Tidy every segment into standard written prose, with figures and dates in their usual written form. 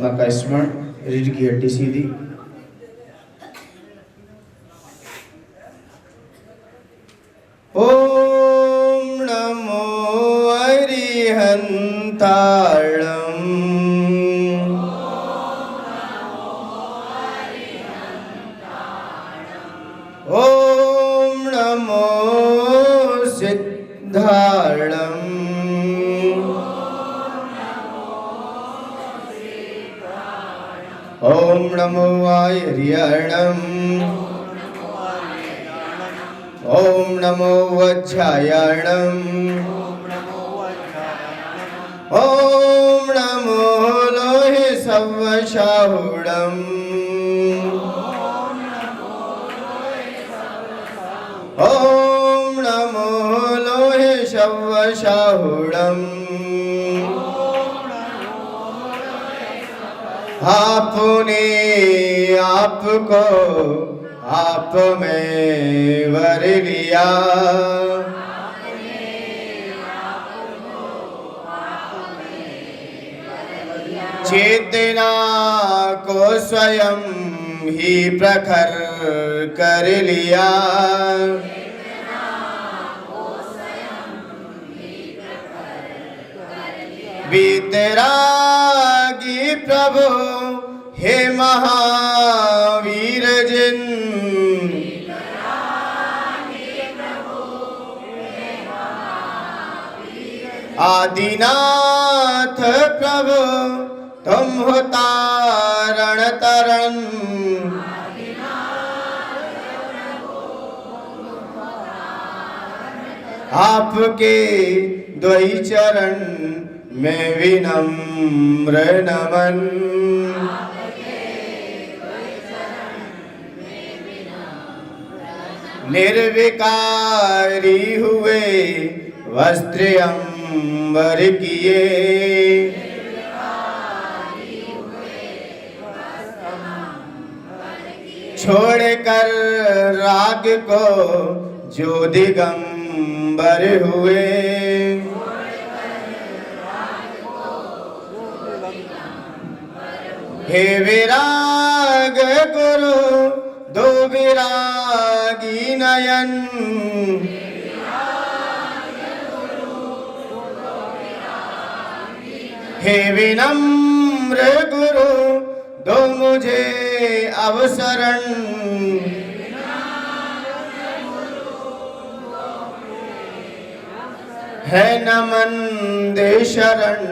परमात्मा का स्मरण, रीढ़ की हड्डी सीधी। ओम नमो अरिहंताणं। ओम नमो सिद्धाणं। ओम नमो आयर्यणं। ओम नमो वज्रायणं। ओम नमो लोहे सवशाहुणं। ओम नमो लोहे सवशाहुणं। आपने आपको आप में वर लिया। चेतना को स्वयं ही प्रखर कर लिया। वीतरागी प्रभु हे महावीर जिन। आदिनाथ प्रभु तुम हो तारण तरण। आपके द्वै चरण में विनम्र नमन। निर्विकारी हुए वस्त्र अंबर किए। छोड़कर राग को जो दिगंबर हुए। हे विराग गुरु दो विरागी नयन। हे विनम्र गुरु दो मुझे अवसरण। है नमन दे शरण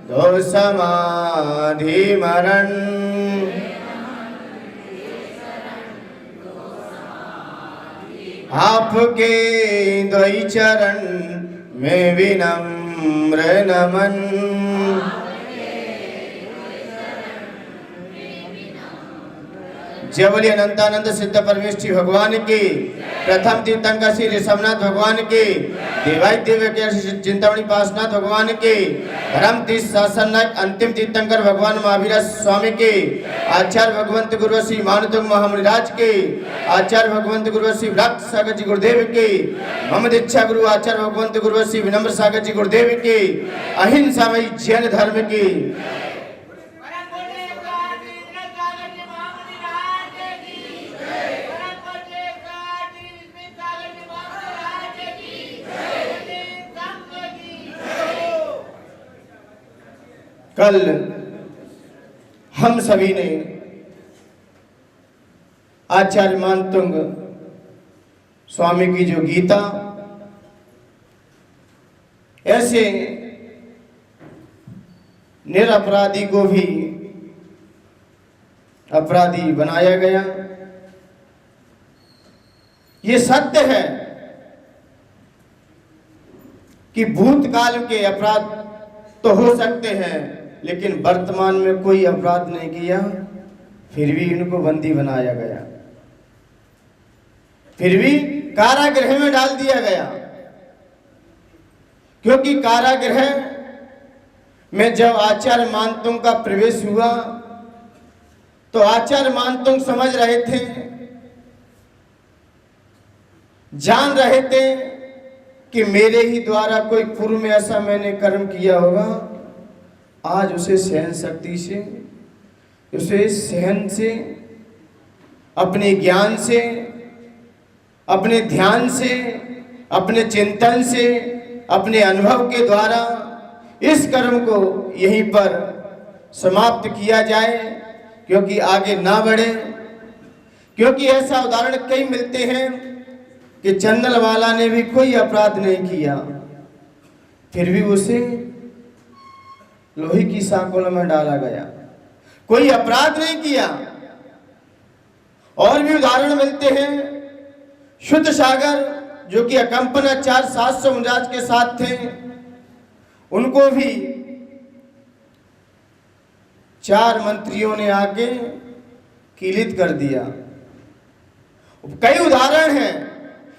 दो समाधि मरण। आपके द्वै चरण में विनम्र नमन। जय बोलिए अनंतानंद सिद्ध परमेष्ठी भगवान की। प्रथम तीर्थंकर श्री ऋषभनाथ भगवान की। देवाय दिव्य चिंतामणि पासनाथ भगवान की। धर्म तीर्थ शासन नायक अंतिम तीर्थंकर भगवान महावीर स्वामी की। आचार्य भगवंत गुरु श्री मानतुंग महामुनिराज की। आचार्य भगवंत गुरु श्री विराट सागर जी गुरुदेव की। मम दीक्षा गुरु आचार्य भगवंत गुरु श्री विनम्र सागर जी गुरुदेव की। अहिंसामयी जैन धर्म की। कल हम सभी ने आचार्य मानतुंग स्वामी की जो गीता, ऐसे निरपराधी को भी अपराधी बनाया गया। ये सत्य है कि भूतकाल के अपराध तो हो सकते हैं, लेकिन वर्तमान में कोई अपराध नहीं किया, फिर भी इनको बंदी बनाया गया, फिर भी कारागृह में डाल दिया गया। क्योंकि कारागृह में जब आचार्य मानतुंग का प्रवेश हुआ तो आचार्य मानतुंग समझ रहे थे, जान रहे थे कि मेरे ही द्वारा कोई पूर्व में ऐसा मैंने कर्म किया होगा, आज उसे सहन शक्ति से उसे सहन से, अपने ज्ञान से, अपने ध्यान से, अपने चिंतन से, अपने अनुभव के द्वारा इस कर्म को यहीं पर समाप्त किया जाए, क्योंकि आगे ना बढ़े। क्योंकि ऐसा उदाहरण कई मिलते हैं कि चंदन वाला ने भी कोई अपराध नहीं किया, फिर भी उसे लोहे की सांकों में डाला गया, कोई अपराध नहीं किया। और भी उदाहरण मिलते हैं। शुद्ध सागर जो कि अकंपन 4749 के साथ थे, उनको भी 4 मंत्रियों ने आके कीलित कर दिया। कई उदाहरण हैं,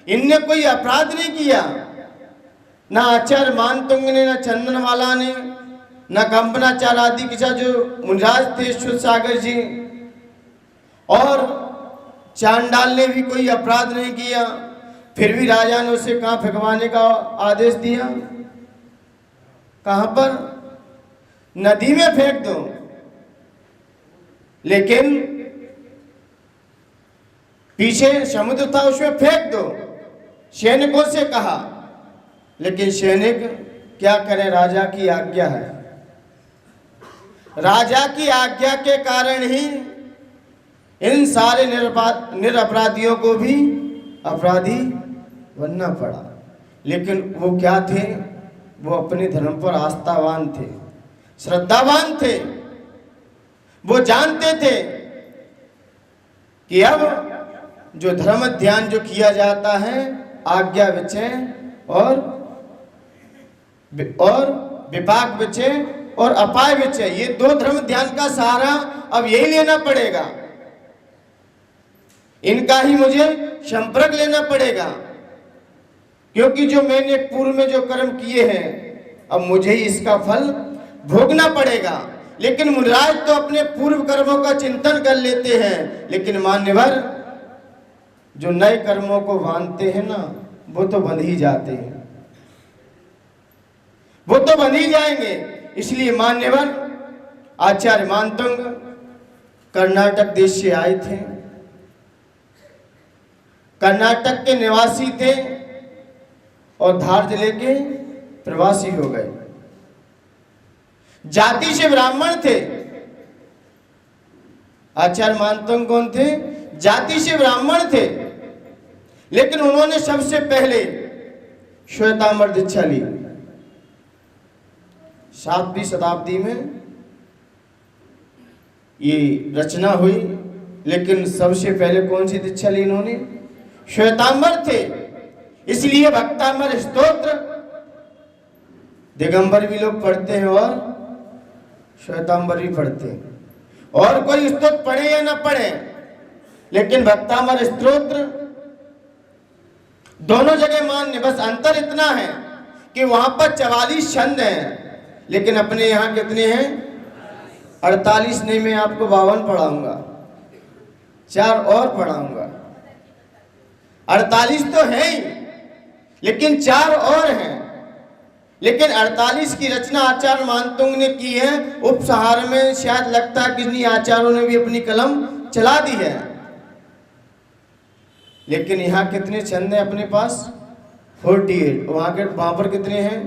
इनने कोई अपराध नहीं किया, ना आचार्य मानतुंग ने, ना चंदनवाला ने, ना कंपनाचार्य आदि के साथ जो मुनिराज थे शुद्ध सागर जी, और चांडाल ने भी कोई अपराध नहीं किया, फिर भी राजा ने उसे कहाँ फेंकवाने का आदेश दिया? कहां पर? नदी में फेंक दो। लेकिन पीछे समुद्र था, उसमें फेंक दो, सैनिकों से कहा। लेकिन सैनिक क्या करें, राजा की आज्ञा है। राजा की आज्ञा के कारण ही इन सारे निरपराधियों को भी अपराधी बनना पड़ा। लेकिन वो क्या थे? वो अपने धर्म पर आस्थावान थे, श्रद्धावान थे। वो जानते थे कि अब जो धर्म ध्यान जो किया जाता है, आज्ञा विचय और विपाक विचय और अपाय विचय, ये 2 धर्म ध्यान का सहारा अब यही लेना पड़ेगा। इनका ही मुझे संपर्क लेना पड़ेगा, क्योंकि जो मैंने पूर्व में जो कर्म किए हैं, अब मुझे ही इसका फल भोगना पड़ेगा। लेकिन मुनिराज तो अपने पूर्व कर्मों का चिंतन कर लेते हैं, लेकिन मान्यवर जो नए कर्मों को बांधते हैं ना, वो तो बंध ही जाते हैं, वो तो बंध ही जाएंगे। इसलिए मान्यवर आचार्य मानतुंग कर्नाटक देश से आए थे, कर्नाटक के निवासी थे और धार जिले के प्रवासी हो गए। जाति से ब्राह्मण थे। आचार्य मानतुंग कौन थे? जाति से ब्राह्मण थे, लेकिन उन्होंने सबसे पहले श्वेतांबर दीक्षा ली। 7वीं शताब्दी में ये रचना हुई, लेकिन सबसे पहले कौन सी दीक्षा ली इन्होंने? श्वेतांबर थे। इसलिए भक्तांबर स्तोत्र दिगंबर भी लोग पढ़ते हैं और श्वेतांबर भी पढ़ते हैं। और कोई स्तोत्र पढ़े या ना पढ़े, लेकिन भक्तांबर स्तोत्र दोनों जगह मान्य। बस अंतर इतना है कि वहां पर 44 छंद हैं, लेकिन अपने यहां कितने हैं? 48 नहीं, मैं आपको 52 पढ़ाऊंगा, 4 और पढ़ाऊंगा। 48 तो है ही, लेकिन 4 और हैं। लेकिन 48 की रचना आचार्य मानतुंग ने की है। उपसहार में शायद लगता है किन्हीं आचार्यों ने भी अपनी कलम चला दी है। लेकिन यहाँ कितने छंद हैं अपने पास? 48। वहां पर कितने हैं?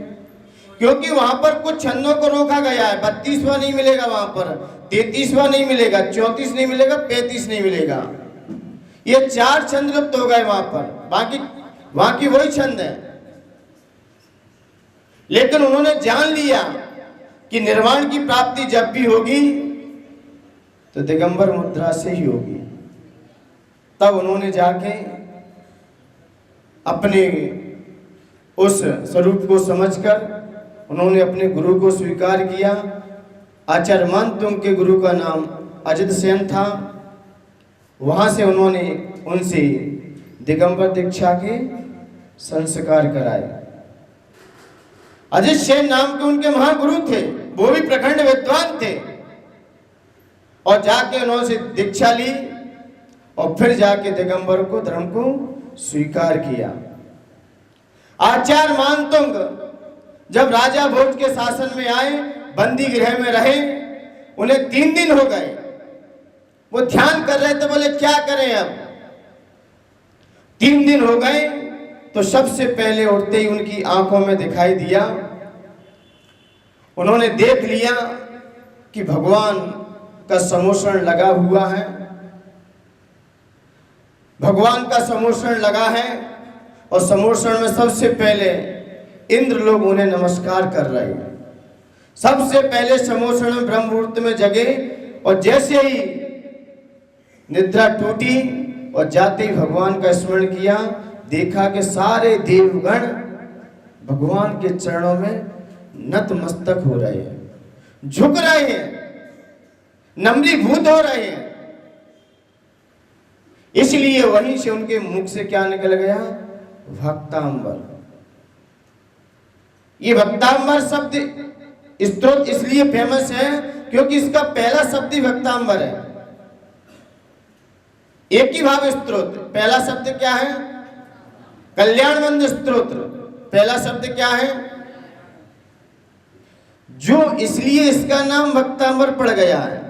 क्योंकि वहां पर कुछ छंदों को रोका गया है। 32वां नहीं मिलेगा वहां पर, 33वां नहीं मिलेगा, 34 नहीं मिलेगा, 35 नहीं मिलेगा। ये 4 छंद लुप्त हो गए वहां पर, बाकी वही छंद है। लेकिन उन्होंने जान लिया कि निर्वाण की प्राप्ति जब भी होगी तो दिगंबर मुद्रा से ही होगी। तब उन्होंने जाके अपने उस स्वरूप को समझकर उन्होंने अपने गुरु को स्वीकार किया। आचार्य मानतुंग के गुरु का नाम अजित सेन था। वहां से उन्होंने उनसे दिगंबर दीक्षा के संस्कार कराए। अजित सेन नाम के उनके महागुरु थे, वो भी प्रखंड विद्वान थे। और जाके उन्होंने दीक्षा ली और फिर जाके दिगंबर को धर्म को स्वीकार किया। आचार्य मानतुंग जब राजा भोज के शासन में आए, बंदी गृह में रहे, उन्हें 3 दिन हो गए। वो ध्यान कर रहे थे, बोले क्या करें अब। 3 दिन हो गए तो सबसे पहले उठते ही उनकी आंखों में दिखाई दिया, उन्होंने देख लिया कि भगवान का समोषण लगा हुआ है, भगवान का समोषण लगा है और समोषण में सबसे पहले इंद्र लोग उन्हें नमस्कार कर रहे हैं। सबसे पहले समोषण में ब्रह्म मुहूर्त में जगे और जैसे ही निद्रा टूटी और जाते ही भगवान का स्मरण किया, देखा कि सारे देवगण भगवान के चरणों में नतमस्तक हो रहे हैं, झुक रहे हैं, नम्रीभूत हो रहे हैं। इसलिए वहीं से उनके मुख से क्या निकल गया? भक्तांबर। ये भक्तांबर शब्द स्तोत्र इसलिए फेमस है क्योंकि इसका पहला शब्द ही भक्तांबर है। एक ही भाव स्तोत्र, पहला शब्द क्या है? कल्याणवंद स्तोत्र, पहला शब्द क्या है? जो इसलिए इसका नाम भक्तांबर पड़ गया है।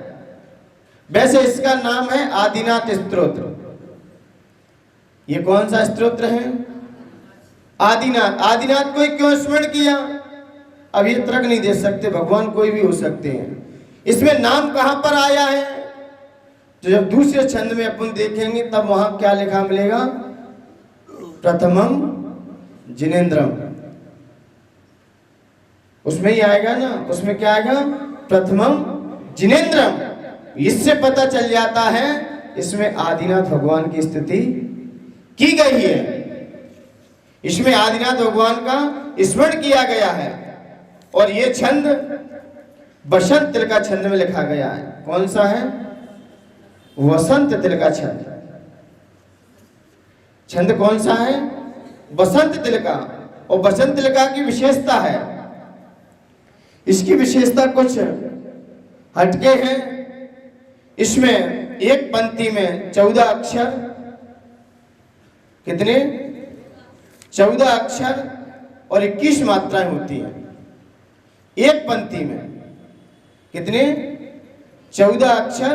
वैसे इसका नाम है आदिनाथ स्तोत्र। ये कौन सा स्तोत्र है? आदिनाथ। आदिनाथ को क्यों स्मरण किया? अब ये तर्क नहीं दे सकते, भगवान कोई भी हो सकते हैं। इसमें नाम कहां पर आया है? तो जब दूसरे छंद में अपन देखेंगे तब वहां क्या लिखा मिलेगा? प्रथमम जिनेन्द्रम। उसमें ही आएगा ना, उसमें क्या आएगा? प्रथमम जिनेन्द्रम। इससे पता चल जाता है इसमें आदिनाथ भगवान की स्थिति की गई है, इसमें आदिनाथ भगवान का स्मरण किया गया है। और ये छंद बसंत तिल का छंद में लिखा गया है। कौन सा है? वसंत तिल का छंद। छंद कौन सा है? बसंत तिल का। और बसंत तिल का की विशेषता है, इसकी विशेषता कुछ हटके हैं। इसमें एक पंक्ति में 14 अक्षर, कितने? 14 अक्षर और 21 मात्राएं होती हैं एक पंक्ति में। कितने? 14 अक्षर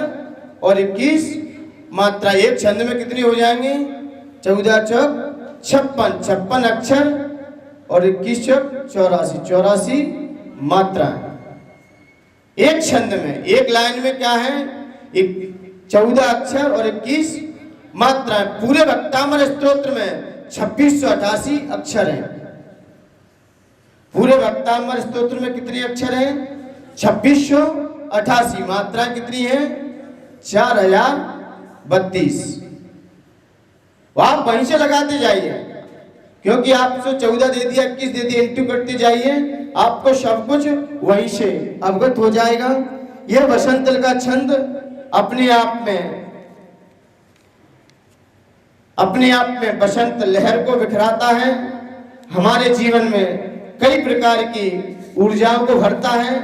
और 21 मात्रा। एक छंद में कितनी हो जाएंगे? 14 चौक 56, 56 अक्षर और 21 चौक 84, 84 मात्राएं एक छंद में। एक लाइन में क्या है? 14 अक्षर और 21 मात्राएं। पूरे भक्तांबर स्तोत्र में 2688 अक्षर हैं। पूरे भक्तांबर स्तोत्र में कितने अक्षर हैं? 2688। मात्राएं कितनी हैं? 4032। आप वहीं से लगाते जाइए, क्योंकि आपको 14 दे दिया, 21 दे दिया, इंटू करते जाइए, आपको सब कुछ वहीं से अवगत हो जाएगा। यह बसंत तिल का छंद अपने आप में बसंत लहर को बिखराता है, हमारे जीवन में कई प्रकार की ऊर्जाओं को भरता है।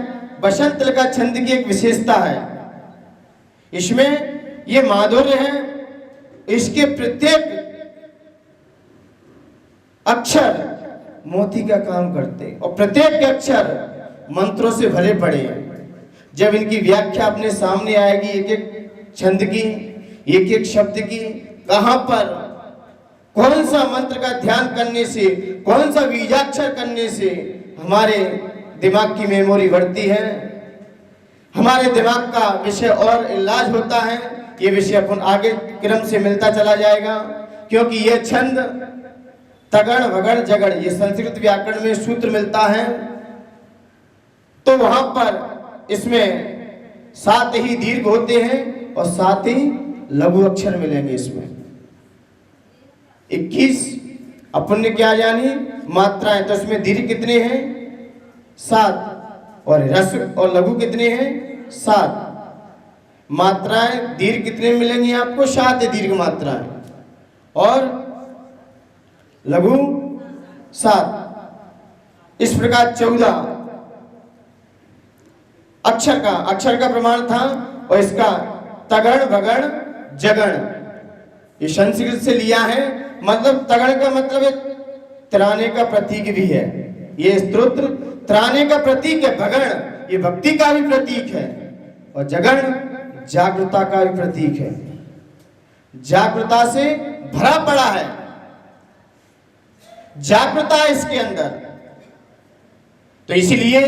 बसंत तिल का छंद की एक विशेषता है, इसमें ये माधुर्य है, इसके प्रत्येक अक्षर मोती का काम करते और प्रत्येक अक्षर मंत्रों से भरे पड़े हैं। जब इनकी व्याख्या अपने सामने आएगी, एक एक छंद की, एक एक शब्द की, कहां पर कौन सा मंत्र का ध्यान करने से, कौन सा बीजाक्षर करने से हमारे दिमाग की मेमोरी बढ़ती है, हमारे दिमाग का विषय और इलाज होता है। ये विषय अपन आगे क्रम से मिलता चला जाएगा, क्योंकि ये छंद तगड़ भगड़ जगड़, ये संस्कृत व्याकरण में सूत्र मिलता है। तो वहां पर इसमें 7 ही दीर्घ होते हैं और 7 ही लघु अक्षर मिलेंगे। इसमें 21 अपन ने क्या जानी? मात्राएं। तो इसमें दीर्घ कितने हैं? 7। और रस्व और लघु कितने हैं? 7 मात्राएं। दीर्घ कितने मिलेंगी आपको? 7 दीर्घ मात्राएं और लघु 7। इस प्रकार 14 अक्षर का प्रमाण था। और इसका तगड़ भगड़ जगड़ ये संस्कृत से लिया है। मतलब तगड़ का मतलब एक त्राने का प्रतीक भी है। ये स्तोत्र त्राने का प्रतीक है। भगड़ ये भक्ति का भी प्रतीक है और जगड़ जागरूकता का भी प्रतीक है, जागरूकता से भरा पड़ा है, जागरूकता है इसके अंदर। तो इसीलिए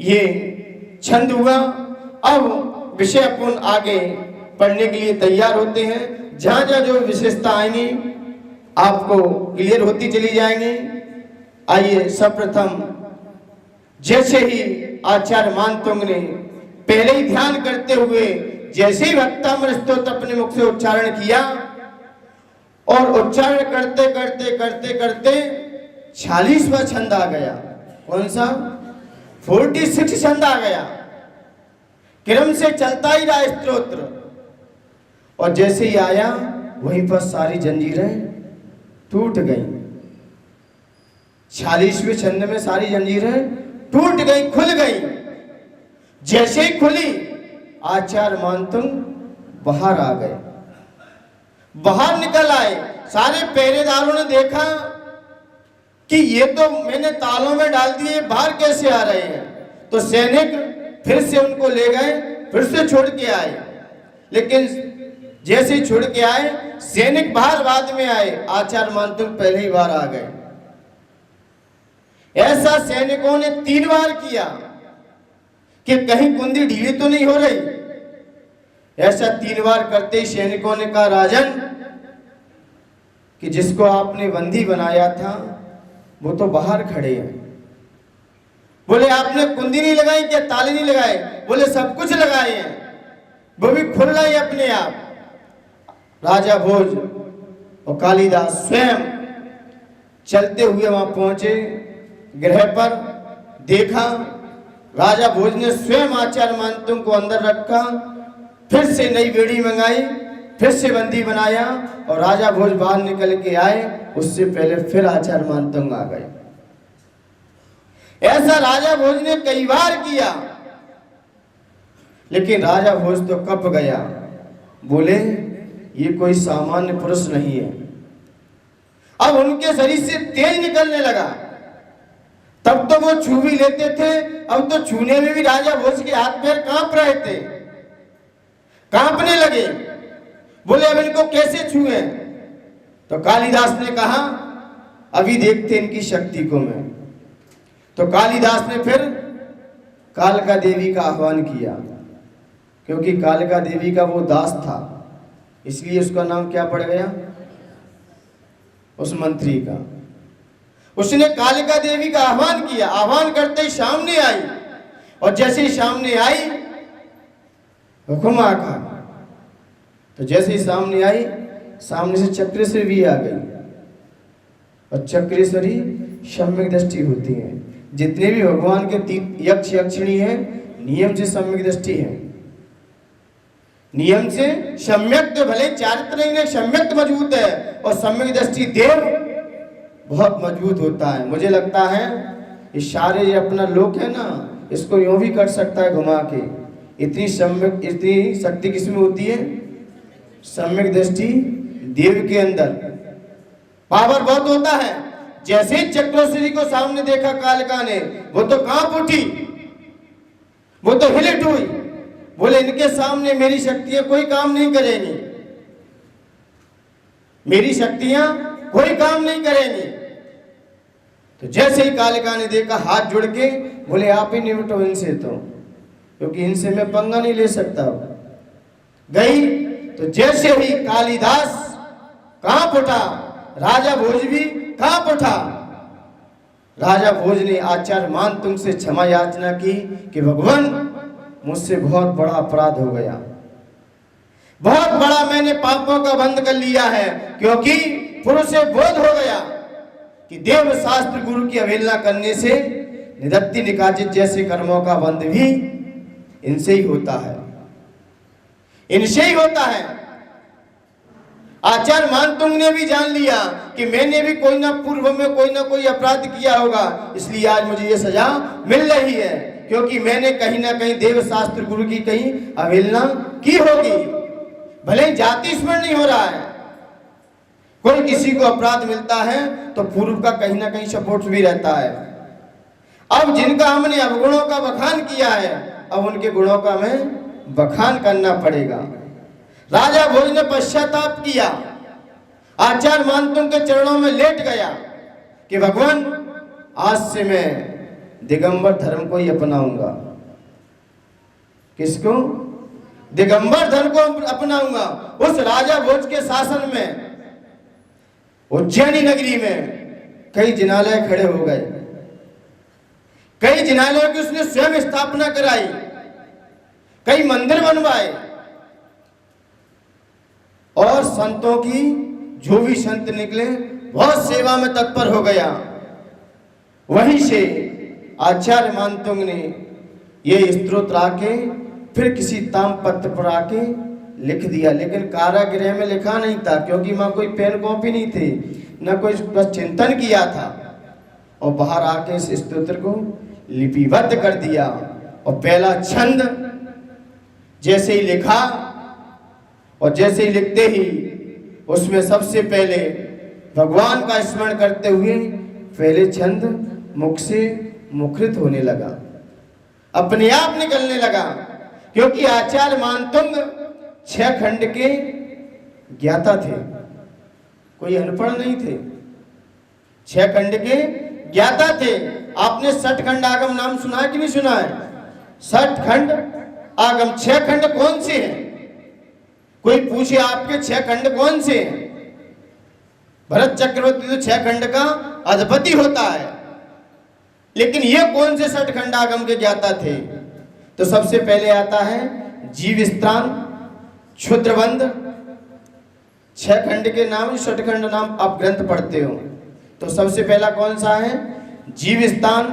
ये छंद हुआ। अब विषय अपन आगे पढ़ने के लिए तैयार होते हैं। जहां जहां जो विशेषता आएंगी आपको क्लियर होती चली जाएंगी। आइए सर्वप्रथम जैसे ही आचार्य मानतुंग ने पहले ही ध्यान करते हुए जैसे ही भक्तामृत स्तोत्र अपने मुख से उच्चारण किया और उच्चारण करते करते करते करते 46वां छंद आ गया। कौन सा? 46 छंद आ गया। क्रम से चलता ही रहा स्तोत्र और जैसे ही आया वहीं पर सारी जंजीरें टूट गईं। 46वें छंद में सारी जंजीरें टूट गई, खुल गई। जैसे ही खुली आचार्य मानतुंग बाहर आ गए, बाहर निकल आए। सारे पहरेदारों ने देखा कि ये तो मैंने तालों में डाल दिए, बाहर कैसे आ रहे हैं। तो सैनिक फिर से उनको ले गए, फिर से छोड़ के आए। लेकिन जैसे ही छोड़ के आए सैनिक बाहर बाद में आए, आचार्य मानतुंग पहले ही बार आ गए। ऐसा सैनिकों ने 3 बार किया कि कहीं कुंदी ढीली तो नहीं हो रही। ऐसा 3 बार करते ही सैनिकों ने कहा, राजन कि जिसको आपने बंदी बनाया था वो तो बाहर खड़े हैं। बोले आपने कुंदी नहीं लगाई क्या, ताले नहीं लगाए? बोले सब कुछ लगाए हैं, वो भी खुल रहा है अपने आप। राजा भोज और कालिदास स्वयं चलते हुए वहां पहुंचे गृह पर। देखा राजा भोज ने स्वयं आचार्य मानतुंग को अंदर रखा, फिर से नई बेड़ी मंगाई, फिर से बंदी बनाया और राजा भोज बाहर निकल के आए। उससे पहले फिर आचार्य मानतुंग आ गए। ऐसा राजा भोज ने कई बार किया, लेकिन राजा भोज तो कप गया। बोले ये कोई सामान्य पुरुष नहीं है। अब उनके शरीर से तेज निकलने लगा। तब तो वो छू भी लेते थे, अब तो छूने में भी राजा भोज के हाथ पैर कांप रहे थे, कांपने लगे। बोले अब इनको कैसे छुए? तो कालिदास ने कहा अभी देखते इनकी शक्ति को मैं। तो कालिदास ने फिर कालिका देवी का आह्वान किया, क्योंकि कालिका देवी का वो दास था, इसलिए उसका नाम क्या पड़ गया? उस मंत्री का। उसने कालिका देवी का आह्वान किया। आह्वान करते ही सामने आई और जैसे ही सामने आई हुक्म आका। तो जैसे ही सामने आई, सामने से चक्रेश्वरी भी आ गई। और चक्रेश्वरी सम्यक दृष्टि होती है। जितने भी भगवान के यक्ष यक्षिणी हैं नियम से सम्यक दृष्टि है। नियम से सम्यक तो भले चारित्र में सम्यक मजबूत है और सम्यक दृष्टि देव बहुत मजबूत होता है। मुझे लगता है इस सारे ये अपना लोक है ना, इसको यूं भी कर सकता है घुमा के। इतनी सम्यक, इतनी शक्ति किसमें होती है? सम्यक दृष्टि देव के अंदर पावर बहुत होता है। जैसे ही चक्रेश्वरी को सामने देखा कालिका ने, वो तो कांप उठी, वो तो हिल हुई। बोले इनके सामने मेरी शक्तियां कोई काम नहीं करेंगी, मेरी शक्तियां कोई काम नहीं करेंगी। तो जैसे ही कालिका ने देखा, हाथ जोड़ के बोले आप ही निपटो इनसे, तो क्योंकि इनसे मैं पंगा नहीं ले सकता। गई तो जैसे ही कालिदास कांप उठा, राजा भोज भी कांप उठा। राजा भोज ने आचार्य मानतुंग से क्षमा याचना की कि भगवान मुझसे बहुत बड़ा अपराध हो गया, बहुत बड़ा मैंने पापों का बंद कर लिया है, क्योंकि पुरुष से बोध हो गया कि देव शास्त्र गुरु की अवहेलना करने से निदत्ति निकाचित जैसे कर्मों का बंद भी इनसे ही होता है, इनसे ही होता है। आचार्य मानतुंग ने भी जान लिया कि मैंने भी कोई ना पूर्व में कोई ना कोई अपराध किया होगा, इसलिए आज मुझे ये सजा मिल रही है, क्योंकि मैंने कहीं ना कहीं देव शास्त्र गुरु की कहीं अवहेलना की होगी। भले ही जाति स्मरण नहीं हो रहा है, कोई किसी को अपराध मिलता है तो पूर्व का कहीं ना कहीं सपोर्ट भी रहता है। अब जिनका हमने अवगुणों का बखान किया है, अब उनके गुणों का मैं बखान करना पड़ेगा। राजा भोज ने पश्चाताप किया, आचार्य मानतुंग के चरणों में लेट गया कि भगवान आज से मैं दिगंबर धर्म को ही अपनाऊंगा। किसको? दिगंबर धर्म को अपनाऊंगा। उस राजा भोज के शासन में उज्जैनी नगरी में कई जिनालय खड़े हो गए, कई जिनालयों की उसने स्वयं स्थापना कराई, कई मंदिर बनवाए और संतों की जो भी संत निकले बहुत सेवा में तत्पर हो गया। वहीं से आचार्य मानतुंग ने ये स्तोत्र आके फिर किसी तामपत्र पर आके लिख दिया, लेकिन कारागृह में लिखा नहीं था क्योंकि वहां कोई पेन कॉपी नहीं थी, न कोई बस चिंतन किया था। और बाहर आके इस स्तोत्र को लिपिबद्ध कर दिया और पहला छंद जैसे ही लिखा और जैसे ही लिखते ही उसमें सबसे पहले भगवान का स्मरण करते हुए पहले छंद मुख से मुखरित होने लगा, अपने आप निकलने लगा। क्योंकि आचार्य मानतुंग 6 खंड के ज्ञाता थे, कोई अनपढ़ नहीं थे, 6 खंड के ज्ञाता थे। आपने 60 खंड आगम नाम सुना है कि नहीं सुना है? 60 खंड आगम, 6 खंड कौन से हैं? कोई पूछे आपके 6 खंड कौन से हैं? भरत चक्रवर्ती तो 6 खंड का अधिपति होता है, लेकिन ये कौन से 60 खंड आगम के ज्ञाता थे? तो सबसे पहले आता है जीवस्त्रान, क्षुद्रबंध। 6 खंड के नाम, 60 खंड नाम आप ग्रंथ पढ़ते हो, तो सबसे पहला कौन सा है? जीवस्तान,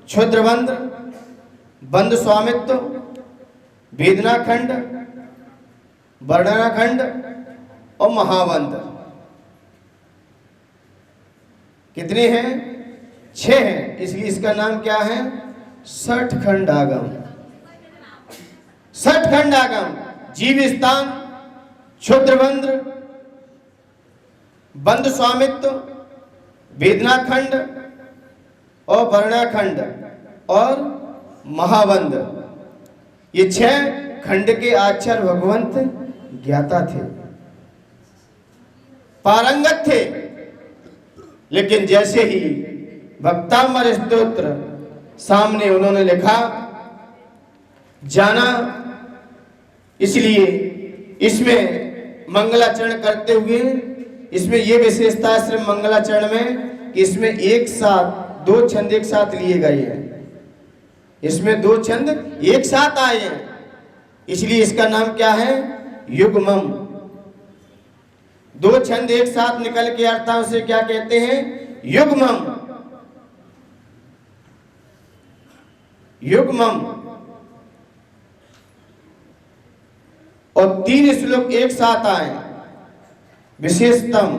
क्षुद्रबंध, बंध स्वामित्व, वेदना खंड, वर्णना खंड और महाबंध। कितने हैं? 6 हैं, इसलिए इसका नाम क्या है? 60 खंड आगम। 60 खंड आगम, जीवस्तान, क्षुद्रबंध, बंध स्वामित्व, वेदना खंड और वर्णा खंड और महाबंध, ये 6 खंड के आचार्य भगवंत ज्ञाता थे, पारंगत थे। लेकिन जैसे ही भक्तामर स्तोत्र सामने उन्होंने लिखा, जाना, इसलिए इसमें मंगलाचरण करते हुए इसमें यह विशेषता है सिर्फ मंगलाचरण में कि इसमें एक साथ 2 छंद एक साथ लिए गए हैं, इसमें 2 छंद एक साथ आए हैं, इसलिए इसका नाम क्या है? युग्मम। 2 छंद एक साथ निकल के अर्थात उसे क्या कहते हैं? युग्मम। युग्मम। और 3 श्लोक एक साथ आए, विशेषतम।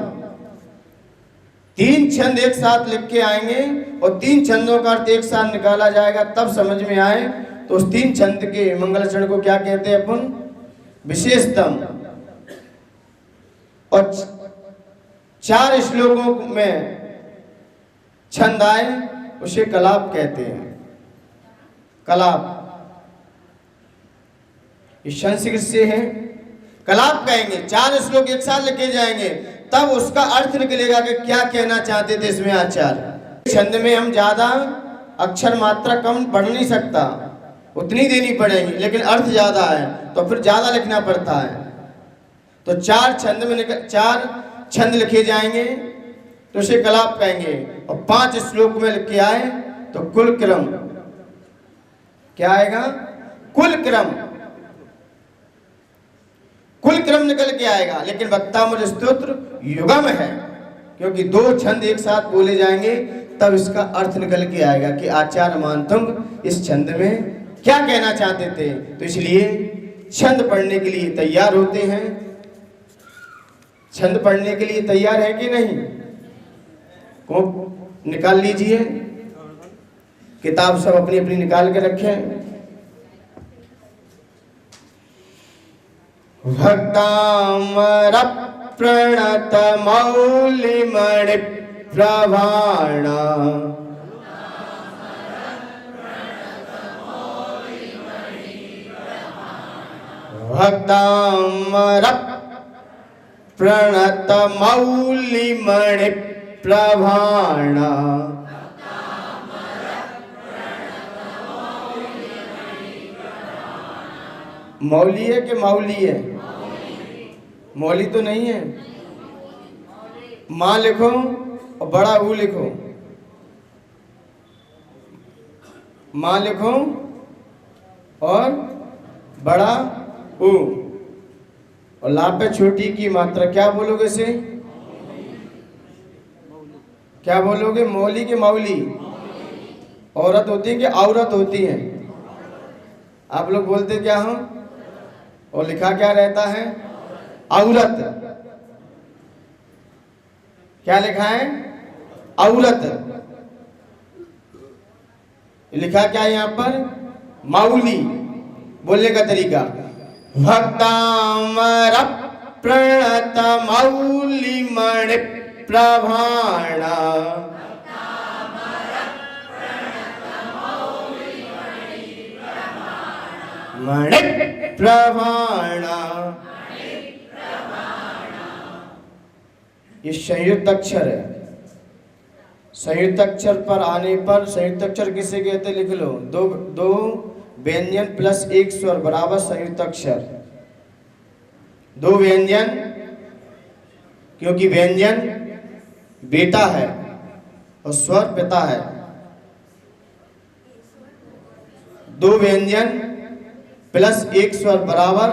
3 छंद एक साथ लिख के आएंगे और 3 छंदों का अर्थ एक साथ निकाला जाएगा, तब समझ में आए। तो उस 3 छंद के मंगलाचरण को क्या कहते हैं अपन? विशेषतम। और 4 श्लोकों में छंद आए उसे कलाप कहते हैं। कलाप इस संस्कृत से है, कलाप कहेंगे। 4 श्लोक एक साथ लिखे जाएंगे, तब उसका अर्थ निकलेगा कि क्या कहना चाहते थे इसमें आचार्य। छंद में हम ज्यादा अक्षर मात्रा कम पढ़ नहीं सकता, उतनी देनी पड़ेगी, लेकिन अर्थ ज्यादा है तो फिर ज्यादा लिखना पड़ता है। तो 4 छंद में 4 छंद लिखे जाएंगे तो उसे कलाप कहेंगे। और 5 श्लोक में लिखे आए तो कुल क्रम क्या आएगा? कुल क्रम। कुल क्रम निकल के आएगा। लेकिन भक्तामृत स्तोत्र युगम है, क्योंकि 2 छंद एक साथ बोले जाएंगे तब इसका अर्थ निकल के आएगा कि आचार्य मानतुंग इस छंद में क्या कहना चाहते थे। तो इसलिए छंद पढ़ने के लिए तैयार होते हैं। छंद पढ़ने के लिए तैयार है कि नहीं? को निकाल लीजिए, किताब सब अपनी अपनी निकाल के रखें। भक्तामर प्रणत मौलिमणि प्रभाण भक्तामर प्रणत मौलिमणि प्रभाण मौली है कि मौली है? मौली तो नहीं है। माँ लिखो और बड़ा ऊ लिखो। माँ लिखो और बड़ा ऊ, और ला पे छोटी की मात्रा क्या बोलोगे इसे? क्या बोलोगे? मौली की मौली? औरत होती है कि औरत होती है? आप लोग बोलते क्या हो? और लिखा क्या रहता है? औरत। क्या लिखा है? औरत। लिखा क्या है यहाँ पर? मौली। बोलने का तरीका, भक्तामर प्रणत मौली मणि प्रभाण मणि प्रभाण। ये संयुक्त अक्षर है। संयुक्त अक्षर पर आने पर, संयुक्त अक्षर किसे कहते लिख लो, दो व्यंजन प्लस एक स्वर बराबर संयुक्त अक्षर। दो व्यंजन, क्योंकि व्यंजन बेटा है और स्वर पिता है। दो व्यंजन प्लस एक स्वर बराबर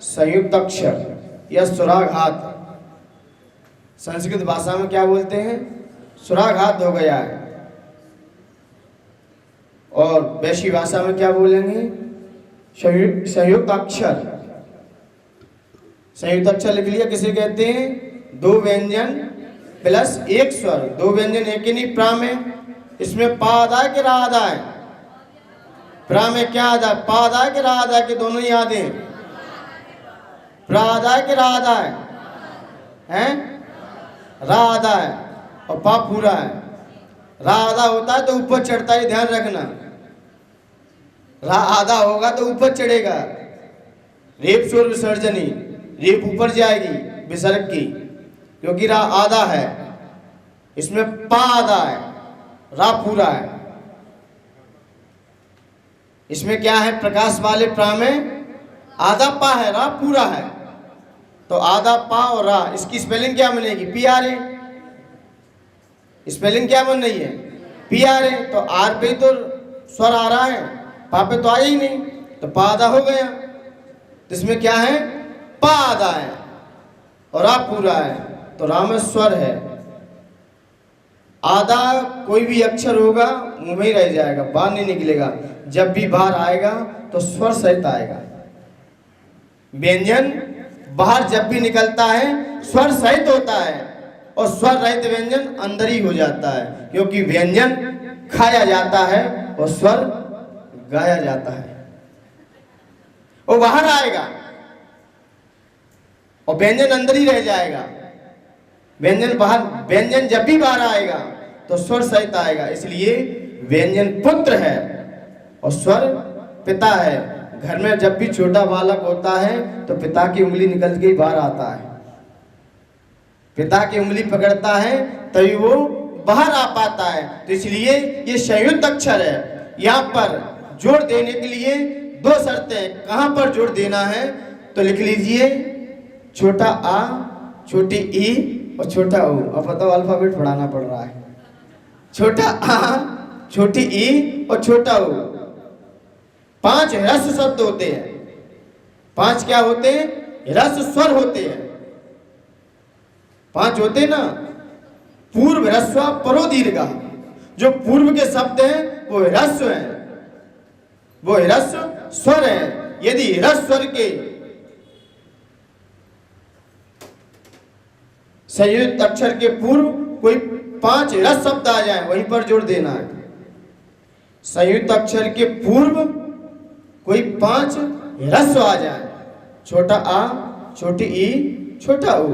संयुक्त अक्षर या स्वराघात। संस्कृत भाषा में क्या बोलते हैं? स्वराघात हो गया है। और वैश्य भाषा में क्या बोलेंगे? संयुक्त अक्षर। संयुक्त अक्षर लिख लिया। किसे कहते हैं? दो व्यंजन प्लस एक स्वर। दो व्यंजन एक ही नहीं, प्रा में इसमें पा आदा है कि रा आदा है? प्रा में क्या आदा है? पा आदा है कि रा आदा है? कि दोनों ही आदे हैं? प्रा आदा है कि रा आदा है? हैं? रा आदा है और पा पूरा है। रा आधा होता है तो ऊपर चढ़ता है, ध्यान रखना। रा आधा होगा तो ऊपर चढ़ेगा। रेप शोर विसर्जनी, रेप ऊपर जाएगी विसर्ग की, क्योंकि रा आधा है। इसमें पा आधा है, रा पूरा है। इसमें क्या है? प्रकाश वाले प्रा में आधा पा है, रा पूरा है। तो आधा पा और रा, इसकी स्पेलिंग क्या बनेगी? P R A. स्पेलिंग क्या बन रही है? P R A. तो आर पे तो स्वर आ रहा है, पा पे तो आया ही नहीं, तो पा आधा हो गया। तो इसमें क्या है? पा आधा है और रा पूरा है, तो रा में स्वर है। आधा कोई भी अक्षर होगा मुंह में ही रह जाएगा, बाहर नहीं निकलेगा। जब भी बाहर आएगा तो स्वर सहित आएगा। व्यंजन बाहर जब भी निकलता है स्वर सहित होता है, और स्वर रहित व्यंजन अंदर ही हो जाता है, क्योंकि व्यंजन खाया जाता है और स्वर गाया जाता है। वो बाहर आएगा और व्यंजन अंदर ही रह जाएगा। व्यंजन बाहर, व्यंजन जब भी बाहर आएगा तो स्वर सहित आएगा। इसलिए व्यंजन पुत्र है और स्वर पिता है। घर में जब भी छोटा बालक होता है तो पिता की उंगली निकल के ही बाहर आता है। पिता की उंगली पकड़ता है तभी वो बाहर आ पाता है। तो इसलिए ये संयुक्त अक्षर है। यहाँ पर जोड़ देने के लिए दो शर्तें। कहाँ पर जोड़ देना है? तो लिख लीजिए, छोटा आ, छोटी ई और छोटा ऊ। अब बताओ, अल्फाबेट पढ़ाना पड़ रहा है। छोटा आ, छोटी ई और छोटा ऊ। 5 ह्रस्व शब्द होते हैं। 5 क्या होते हैं? ह्रस्व स्वर होते हैं। 5 होते हैं ना, पूर्व, ह्रस्व, परो, दीर्घ। जो पूर्व के शब्द हैं वो ह्रस्व हैं, वो ह्रस्व स्वर हैं। यदि ह्रस्व स्वर के संयुक्त अक्षर के पूर्व कोई 5 ह्रस्व शब्द आ जाए, वहीं पर जोड़ देना है। संयुक्त अक्षर के पूर्व कोई 5 ह्रस्व आ जाए, छोटा आ, छोटी ई, छोटा ऊ,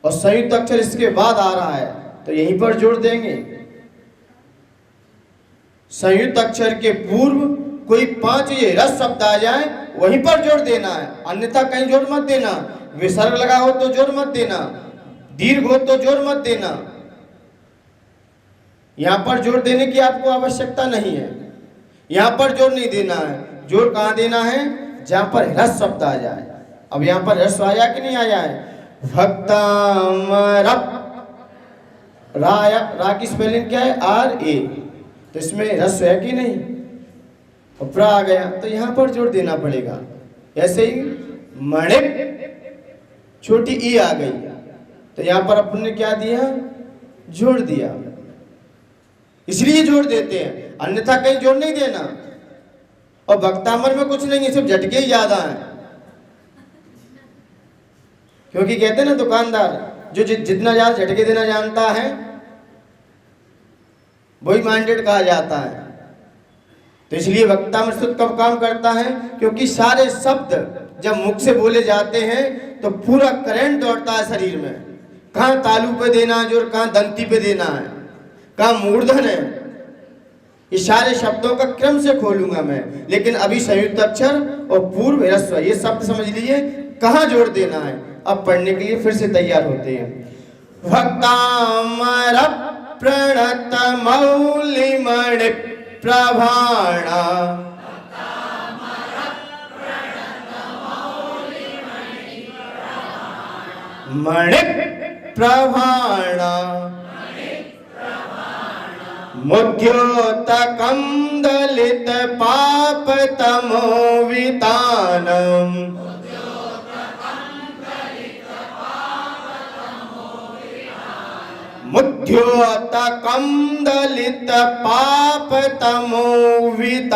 और संयुक्त अक्षर इसके बाद आ रहा है तो यहीं पर जोड़ देंगे। संयुक्त अक्षर के पूर्व कोई 5 ये ह्रस्व शब्द आ जाए, वहीं पर जोर देना है, अन्यथा कहीं जोर मत देना। विसर्ग लगा हो तो जोर मत देना, दीर्घ हो तो जोर मत देना। यहां पर जोर देने की आपको आवश्यकता नहीं है, यहां पर जोर नहीं देना है। जोर कहां देना है? जहां पर ह्रस्व शब्द आ जाए। अब यहां पर ह्रस्व आया कि नहीं आया है? भक्तामरप, रा की स्पेलिंग क्या है? आर ए, तो इसमें ह्रस्व है कि नहीं? प्र आ गया तो यहां पर जोर देना पड़ेगा। ऐसे ही मणिक, छोटी ई आ गई तो यहां पर अपन ने क्या दिया? जोड़ दिया, इसलिए जोड़ देते हैं, अन्यथा कहीं जोड़ नहीं देना। और भक्तामर में कुछ नहीं है, सिर्फ झटके ही ज्यादा हैं। क्योंकि कहते हैं ना दुकानदार, जो जितना ज्यादा झटके देना जानता है वही माइंडेड कहा जाता है। तो इसलिए वक्तामर सूत्र कब काम करता है? क्योंकि सारे शब्द जब मुख से बोले जाते हैं तो पूरा करंट दौड़ता है शरीर में। कहाँ तालू पे देना है जोर, कहाँ दंती पे देना है, कहाँ मूर्धन है, ये सारे शब्दों का क्रम से खोलूंगा मैं। लेकिन अभी संयुक्त अक्षर और पूर्व ह्रस्व ये शब्द समझ लीजिए कहाँ जोड़ देना है। अब पढ़ने के लिए फिर से तैयार होते हैं। भक्तामर प्रणत मौलिमणि प्रभाणा, मणि प्रभाणा, मुद्योतकं दलित पाप तमोवितानम, मुद्योतकं दलित पाप तमोवितानम,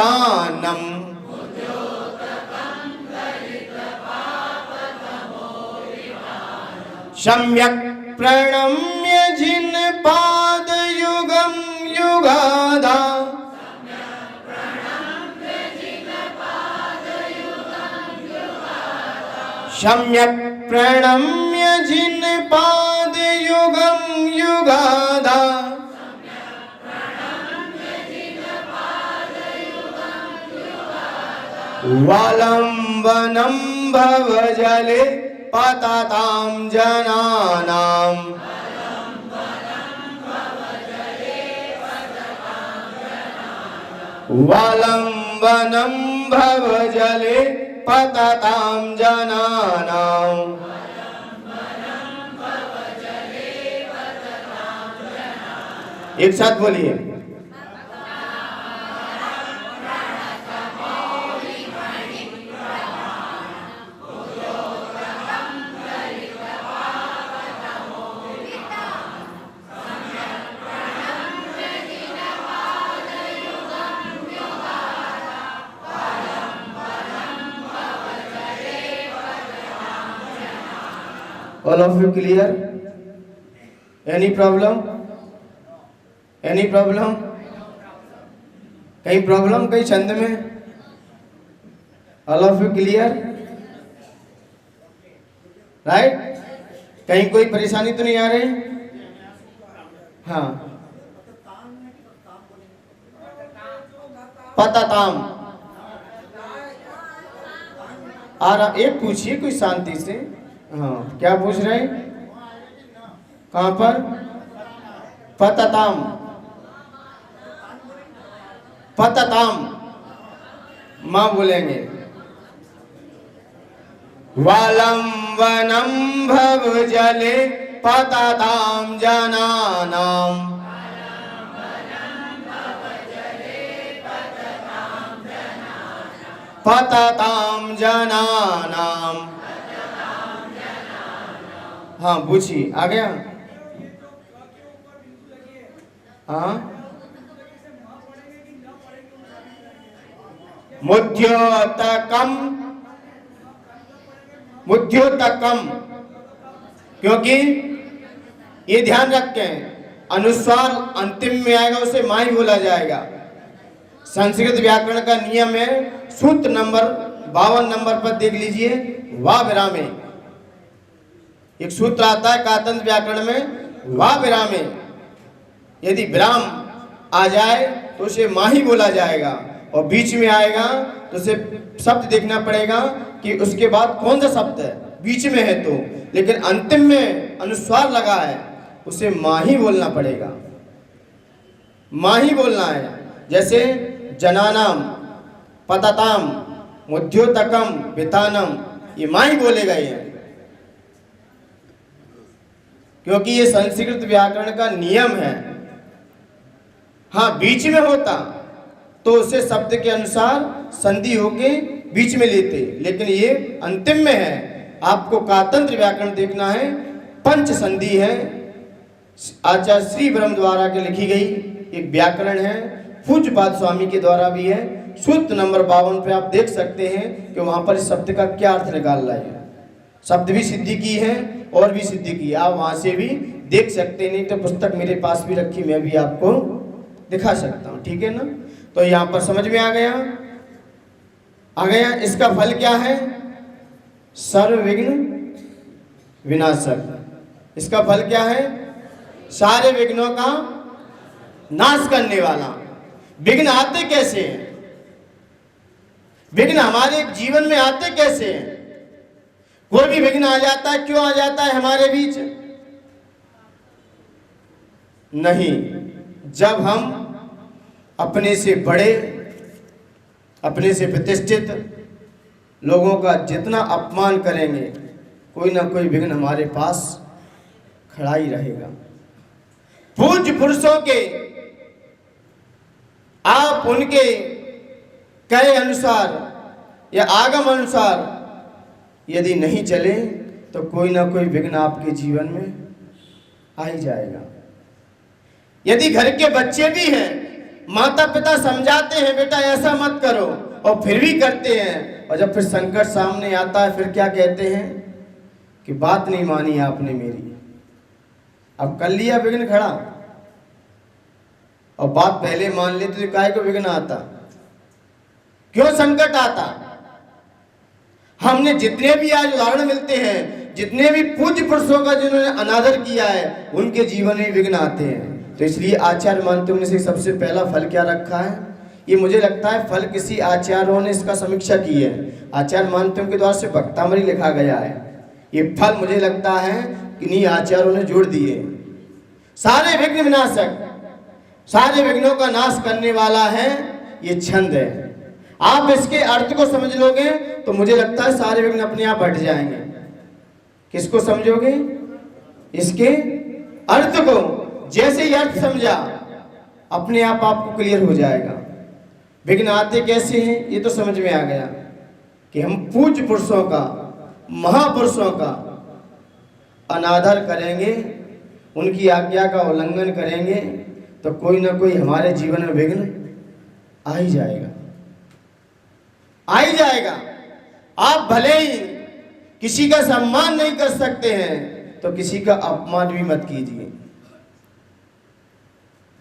सम्यक प्रणम्य जिन पाद युगम युगाधा, सम्यक प्रणम्य जिन पाद युगम युगाधा, वालंबनम भवजले पततां जनानां, वालंबनम भवजले पततां जनानां, एक साथ बोलिए। All of you clear? Any problem? Any problem? कहीं प्रॉब्लम कहीं छंद में? All of you clear? Right? कहीं कोई परेशानी तो नहीं आ रही? हाँ, पतताम आ रहा, एक पूछिए कोई शांति से। हाँ, क्या पूछ रहे हैं? कहाँ पर? पतताम, पतताम माँ बोलेंगे। वालंबनम भवजले पततां जनानां, पततां जनानां। हाँ पूछिए, आ गया? हाँ, मुद्योतकम, मुद्योतकम, क्योंकि ये ध्यान रखें अनुस्वार अंतिम में आएगा उसे माई बोला जाएगा। संस्कृत व्याकरण का नियम है, सूत्र नंबर 52 नंबर पर देख लीजिए, वा विरामे। एक सूत्र आता है कातंत्र व्याकरण में, वा विरामे। यदि विराम आ जाए तो उसे माही बोला जाएगा। और बीच में आएगा तो उसे शब्द देखना पड़ेगा कि उसके बाद कौन सा शब्द है, बीच में है तो, लेकिन अंतिम में अनुस्वार लगा है, उसे माँ ही बोलना पड़ेगा, माँ ही बोलना है। जैसे जनानाम, पतताम, मुद्योतकम, वितानम, ये माँ ही बोलेगा ये, क्योंकि ये संस्कृत व्याकरण का नियम है। हाँ, बीच में होता तो उसे शब्द के अनुसार संधि होके बीच में लेते, लेकिन ये अंतिम में है। आपको कातंत्र व्याकरण देखना है, पंच संधि है, आचार्य श्री ब्रह्म द्वारा के लिखी गई एक व्याकरण है, पूज्यपाद स्वामी के द्वारा भी है। सूत्र नंबर 52 पे आप देख सकते हैं कि वहां पर इस शब्द का क्या अर्थ निकाल रहा है। शब्द भी सिद्धि की है और भी सिद्धि की है, आप वहां से भी देख सकते हैं, नहीं तो पुस्तक मेरे पास भी रखी, मैं भी आपको दिखा सकता हूं, ठीक है ना। तो यहाँ पर समझ में आ गया। इसका फल क्या है? सर्व विघ्न विनाशक। इसका फल क्या है? सारे विघ्नों का नाश करने वाला। विघ्न आते कैसे हैं? विघ्न हमारे जीवन में आते कैसे हैं? कोई भी विघ्न आ जाता है, क्यों आ जाता है हमारे बीच? नहीं, जब हम अपने से बड़े, अपने से प्रतिष्ठित लोगों का जितना अपमान करेंगे, कोई ना कोई विघ्न हमारे पास खड़ा ही रहेगा। पूज्य पुरुषों के आप उनके कहे अनुसार या आगम अनुसार यदि नहीं चले तो कोई ना कोई विघ्न आपके जीवन में आ ही जाएगा। यदि घर के बच्चे भी हैं, माता पिता समझाते हैं बेटा ऐसा मत करो, और फिर भी करते हैं, और जब फिर संकट सामने आता है फिर क्या कहते हैं कि बात नहीं मानी आपने मेरी। अब कर लिया विघ्न खड़ा, और बात पहले मान लेते तो काहे को विघ्न आता, क्यों संकट आता? हमने जितने भी आज उदाहरण मिलते हैं, जितने भी पूज्य पुरुषों का जिन्होंने अनादर किया है, उनके जीवन में विघ्न आते हैं। तो इसलिए आचार्य मानते ने से सबसे पहला फल क्या रखा है? ये मुझे लगता है फल किसी आचार्यों ने इसका समीक्षा की है। आचार्य मानते के द्वारा से भक्तामणि लिखा गया है। ये फल मुझे लगता है कि इन्हीं आचार्यों ने जोड़ दिए। सारे विघ्न विनाशक, सारे विघ्नों का नाश करने वाला है ये छंद है। आप इसके अर्थ को समझ लोगे तो मुझे लगता है सारे विघ्न अपने आप हट जाएंगे। किसको समझोगे? इसके अर्थ को। जैसे ही अर्थ समझा अपने आप आपको क्लियर हो जाएगा। विघ्न आते कैसे हैं ये तो समझ में आ गया कि हम पूज्य पुरुषों का, महापुरुषों का अनादर करेंगे, उनकी आज्ञा का उल्लंघन करेंगे तो कोई ना कोई हमारे जीवन में विघ्न आ ही जाएगा, आ ही जाएगा। आप भले ही किसी का सम्मान नहीं कर सकते हैं तो किसी का अपमान भी मत कीजिए।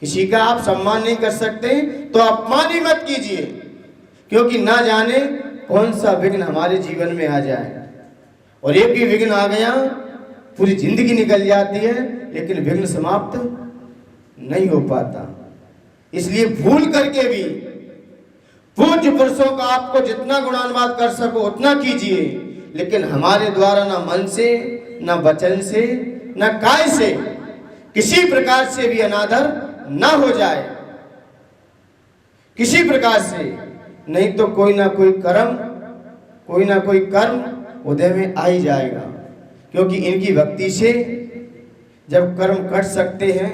किसी का आप सम्मान नहीं कर सकते तो अपमान भी मत कीजिए, क्योंकि ना जाने कौन सा विघ्न हमारे जीवन में आ जाए। और एक भी विघ्न आ गया पूरी जिंदगी निकल जाती है, लेकिन विघ्न समाप्त नहीं हो पाता। इसलिए भूल करके भी पूज्य पुरुषों का आपको जितना गुणानुवाद कर सको उतना कीजिए, लेकिन हमारे द्वारा ना मन से, ना वचन से, ना काय से किसी प्रकार से भी अनादर ना हो जाए, किसी प्रकार से। नहीं तो कोई ना कोई कर्म उदय में आ ही जाएगा, क्योंकि इनकी भक्ति से जब कर्म कट सकते हैं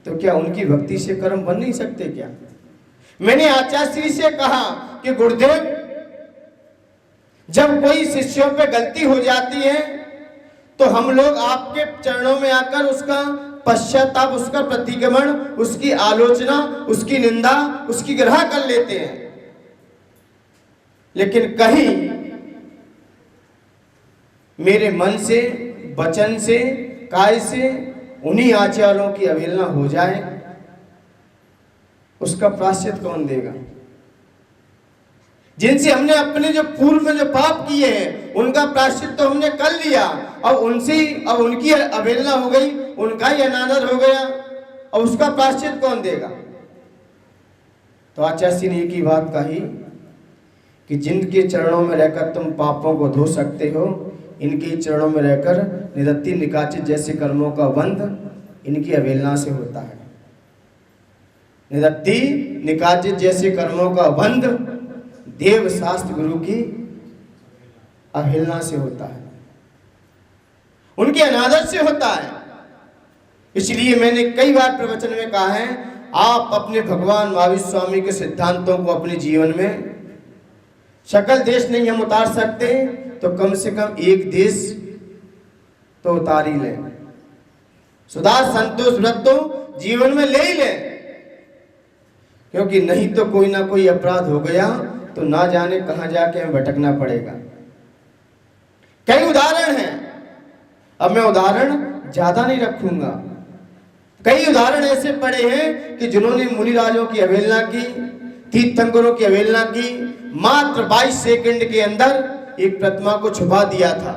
तो क्या उनकी भक्ति से कर्म बन नहीं सकते क्या? मैंने आचार्य श्री से कहा कि गुरुदेव, जब कोई शिष्यों पे गलती हो जाती है तो हम लोग आपके चरणों में आकर उसका पश्चाताप, उसका प्रतिगमन, उसकी आलोचना, उसकी निंदा, उसकी ग्रह कर लेते हैं, लेकिन कहीं मेरे मन से, वचन से, काय से उन्हीं आचार्यों की अवहेलना हो जाए, उसका प्रायश्चित कौन देगा? जिनसे हमने अपने जो पूर्व में जो पाप किए हैं उनका प्रायश्चित तो हमने कर लिया, अब उनकी अवहेलना हो गई, उनका ही अनादर हो गया, और उसका प्रायश्चित कौन देगा? तो आचार्य ने एक ही बात कही कि जिनके चरणों में रहकर तुम पापों को धो सकते हो, इनके चरणों में रहकर निरति निकाचित जैसे कर्मों का बंध इनकी अवहेलना से होता है। निरति निकाचित जैसे कर्मों का बंध देव शास्त्र गुरु की अवहेलना से होता है, उनके अनादर से होता है। इसलिए मैंने कई बार प्रवचन में कहा है, आप अपने भगवान महावीर स्वामी के सिद्धांतों को अपने जीवन में, सकल देश नहीं हम उतार सकते तो कम से कम एक देश तो उतार ही लें। सुधा संतोष व्रत तो जीवन में ले ही लें, क्योंकि नहीं तो कोई ना कोई अपराध हो गया तो ना जाने कहां जाके हमें भटकना पड़ेगा। कई उदाहरण हैं, अब मैं उदाहरण ज्यादा नहीं रखूंगा। कई उदाहरण ऐसे पड़े हैं कि जिन्होंने मुनिराजों की अवहेलना की, तीर्थंकरों की अवहेलना की, मात्र 22 सेकंड के अंदर एक प्रतिमा को छुपा दिया था,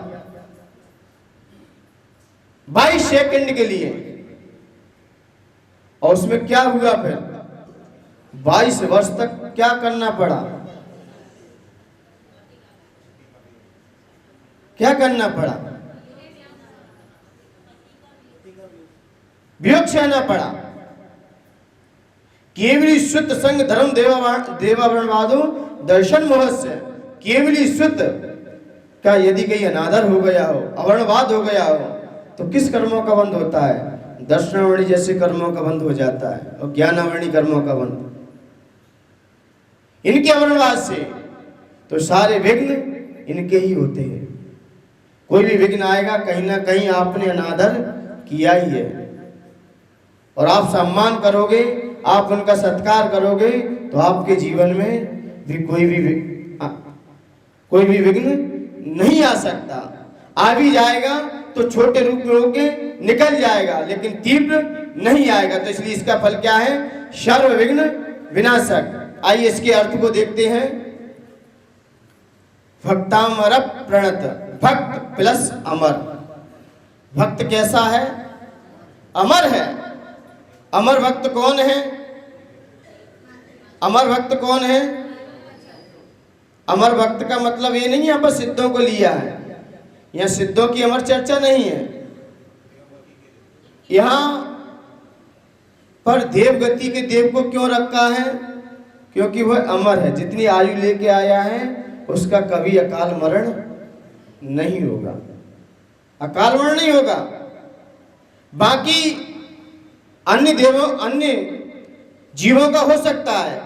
22 सेकंड के लिए। और उसमें क्या हुआ फिर 22 वर्ष तक क्या करना पड़ा, क्या करना पड़ा, वियोग सहना पड़ा। केवली शुद्ध संग धर्म देवावरणवादो दर्शन मोहस्य, केवली शुद्ध का यदि कहीं अनादर हो गया हो, अवर्णवाद हो गया हो, तो किस कर्मों का बंध होता है? दर्शनावरणी जैसे कर्मों का बंध हो जाता है और ज्ञानावरणी कर्मों का बंध। इनके अवर्णवाद से तो सारे विघ्न इनके ही होते हैं। कोई भी विघ्न आएगा कहीं ना कहीं आपने अनादर किया ही है, और आप सम्मान करोगे, आप उनका सत्कार करोगे तो आपके जीवन में भी कोई भी विघ्न नहीं आ सकता। आ भी जाएगा तो छोटे रूप में होके निकल जाएगा, लेकिन तीव्र नहीं आएगा। तो इसलिए इसका फल क्या है? सर्व विघ्न विनाशक। आइए इसके अर्थ को देखते हैं। भक्तामर प्रणत, भक्त प्लस अमर। भक्त कैसा है? अमर है। अमर भक्त कौन है? अमर भक्त कौन है? अमर भक्त का मतलब ये नहीं है बस सिद्धों को लिया है, यहां सिद्धों की अमर चर्चा नहीं है। यहां पर देवगति के देव को क्यों रखा है? क्योंकि वह अमर है। जितनी आयु लेके आया है उसका कभी अकाल मरण नहीं होगा, अकाल मरण नहीं होगा। बाकी अन्य देवों, अन्य जीवों का हो सकता है,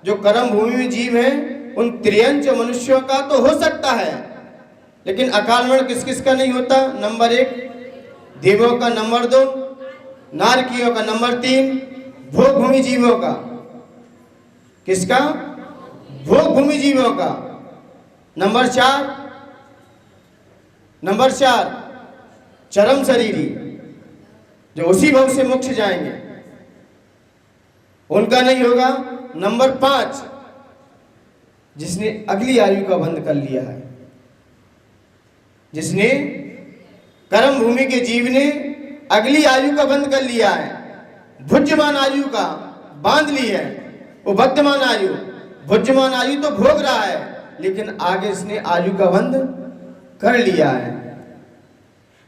जो कर्म भूमि में जीव हैं उन त्रियंच मनुष्यों का तो हो सकता है, लेकिन अकाल मरण किस किस का नहीं होता? नंबर 1 देवों का, नंबर 2 नारकियों का, नंबर 3 भोग भूमि जीवों का। किसका? भोग भूमि जीवों का। नंबर 4 चरम शरीरी, जो उसी भव से मोक्ष जाएंगे, उनका नहीं होगा। नंबर 5 जिसने अगली आयु का बंध कर लिया है, जिसने कर्म भूमि के जीव ने अगली आयु का बंध कर लिया है, भुज्यमान आयु का बांध ली है। वो बद्धमान आयु, भुज्यमान आयु तो भोग रहा है, लेकिन आगे इसने आयु का बंध कर लिया है।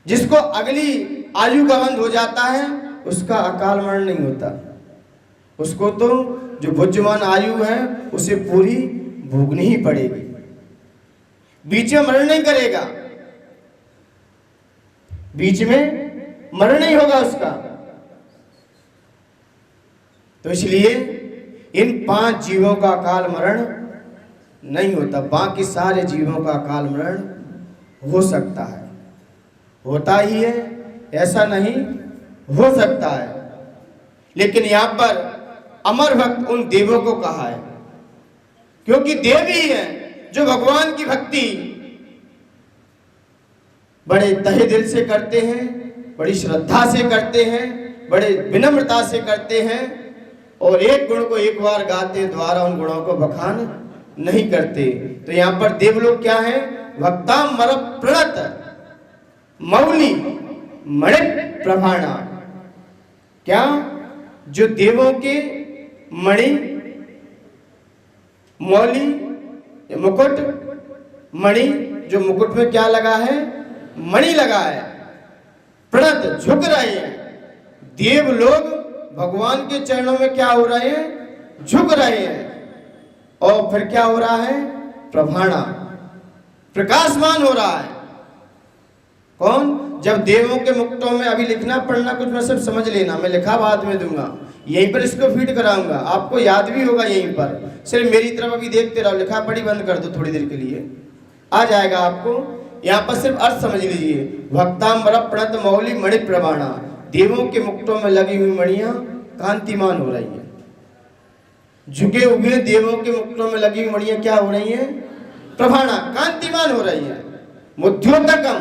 जिसको अगली आयु का बंध हो जाता है उसका अकाल मरण नहीं होता, उसको तो जो भुज्यमान आयु है उसे पूरी भोगनी ही पड़ेगी, बीच में मरण नहीं करेगा, बीच में मरण नहीं होगा उसका। तो इसलिए इन 5 जीवों का अकाल मरण नहीं होता, बाकी सारे जीवों का अकाल मरण हो सकता है, होता ही है, ऐसा नहीं हो सकता है। लेकिन यहां पर अमर भक्त उन देवों को कहा है, क्योंकि देव ही है जो भगवान की भक्ति बड़े तहे दिल से करते हैं, बड़ी श्रद्धा से करते हैं, बड़े विनम्रता से करते हैं, और एक गुण को एक बार गाते द्वारा उन गुणों को बखान नहीं करते। तो यहां पर देव लोग क्या है? भक्तामर प्रणत मौली मणि प्रभाणा। क्या? जो देवों के मणि मौली, मुकुट, मणि, जो मुकुट में क्या लगा है? मणि लगा है। प्रणत, झुक रहे हैं। देव लोग भगवान के चरणों में क्या हो रहे हैं? झुक रहे हैं। और फिर क्या हो रहा है? प्रभाणा, प्रकाशमान हो रहा है। कौन? जब देवों के मुक्तों में, अभी लिखना पढ़ना कुछ मैं सब समझ लेना, मैं लिखा बाद में दूंगा, यहीं पर इसको फीड कराऊंगा, आपको याद भी होगा यहीं पर। सिर्फ मेरी तरफ अभी देखते रहो, लिखा पढ़ी बंद कर दो थोड़ी देर के लिए, आ जाएगा आपको। यहाँ पर सिर्फ अर्थ समझ लीजिए। भक्तांबर प्रणत मौली मणि प्रभाणा, देवों के मुक्तों में लगी हुई मणियां कांतिमान हो रही है। झुके हुए देवों के मुक्तों में लगी हुई मणियां क्या हो रही हैं? प्रभाणा, कांतिमान हो रही है। मुद्योतकम,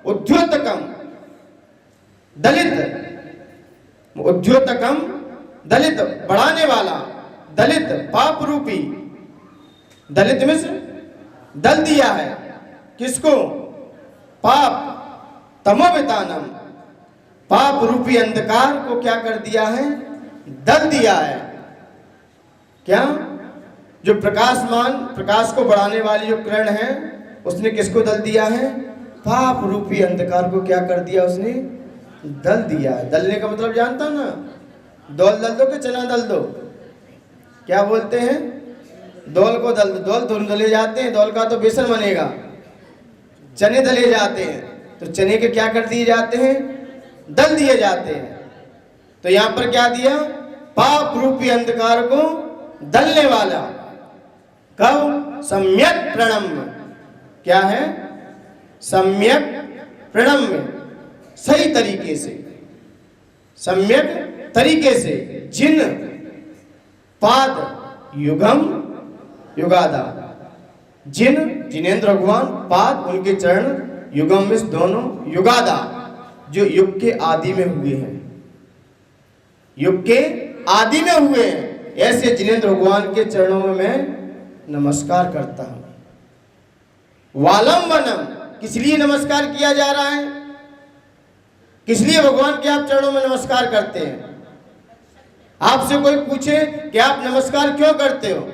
उद्योतकम, दलित, उद्योतकम दलित, बढ़ाने वाला, दलित पाप रूपी, दलित में से दल दिया है किसको? पाप, तमोवितानम, पाप रूपी अंधकार को क्या कर दिया है? दल दिया है। क्या? जो प्रकाशमान, प्रकाश को बढ़ाने वाली जो किरण है, उसने किसको दल दिया है? पाप रूपी अंधकार को क्या कर दिया? उसने दल दिया है। दलने का मतलब जानता ना? दौल दल दो कि चना दल दो? क्या बोलते हैं? दौल को दल दो। दौल दोनों दले जाते हैं, दौल का तो बेसन बनेगा, चने दले जाते हैं, तो चने के क्या कर दिए जाते हैं? दल दिए जाते हैं। तो यहां पर क्या दिया? पाप रूपी अंधकार को दलने वाला। कब? सम्यक प्रणम्य। क्या है? सम्यक प्रणम्य, सही तरीके से, सम्यक तरीके से। जिन पाद युगम युगादा, जिन जिनेन्द्र भगवान पाद, उनके चरण, युगम में दोनों, युगादा जो युग के आदि में हुए हैं, युग के आदि में हुए हैं, ऐसे जिनेन्द्र भगवान के चरणों में मैं नमस्कार करता हूं। वालंबनम, किस लिए नमस्कार किया जा रहा है? किस लिए भगवान के आप चरणों में नमस्कार करते हैं? आपसे कोई पूछे कि आप नमस्कार क्यों करते हो,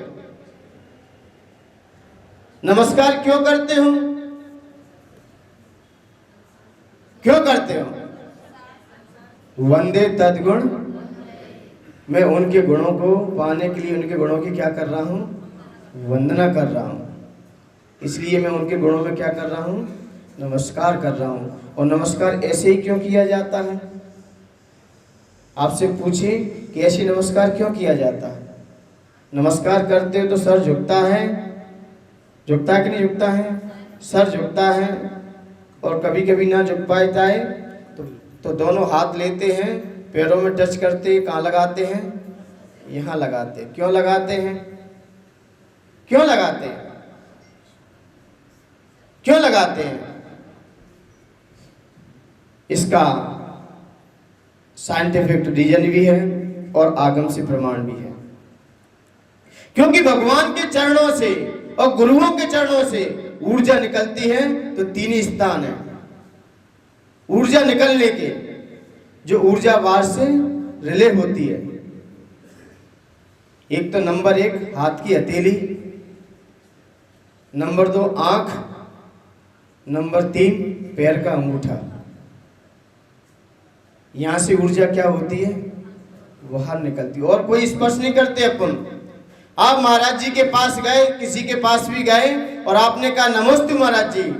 नमस्कार क्यों करते हो, क्यों करते हो? वंदे तद्गुण, मैं उनके गुणों को पाने के लिए उनके गुणों की क्या कर रहा हूं? वंदना कर रहा हूं। इसलिए मैं उनके गुणों में क्या कर रहा हूं? नमस्कार कर रहा हूं। और नमस्कार ऐसे ही क्यों किया जाता है? आपसे पूछे कि ऐसे नमस्कार क्यों किया जाता है? नमस्कार करते हो तो सर झुकता है, झुकता है कि नहीं झुकता है? सर झुकता है। और कभी कभी ना झुक पाता है तो दोनों हाथ लेते हैं, पैरों में टच करते, कहाँ लगाते हैं? यहाँ लगाते हैं। क्यों लगाते हैं? क्यों लगाते हैं? क्यों लगाते हैं? इसका साइंटिफिक रीजन भी है और आगम से प्रमाण भी है। क्योंकि भगवान के चरणों से और गुरुओं के चरणों से ऊर्जा निकलती है, तो तीन ही स्थान है ऊर्जा निकलने के, जो ऊर्जा बाहर से रिले होती है। एक तो नंबर 1 हाथ की हथेली, नंबर 2 आंख, नंबर 3 पैर का अंगूठा। यहां से ऊर्जा क्या होती है? बाहर निकलती है। और कोई स्पर्श नहीं करते अपन। आप महाराज जी के पास गए, किसी के पास भी गए और आपने कहा नमस्ते महाराज जी,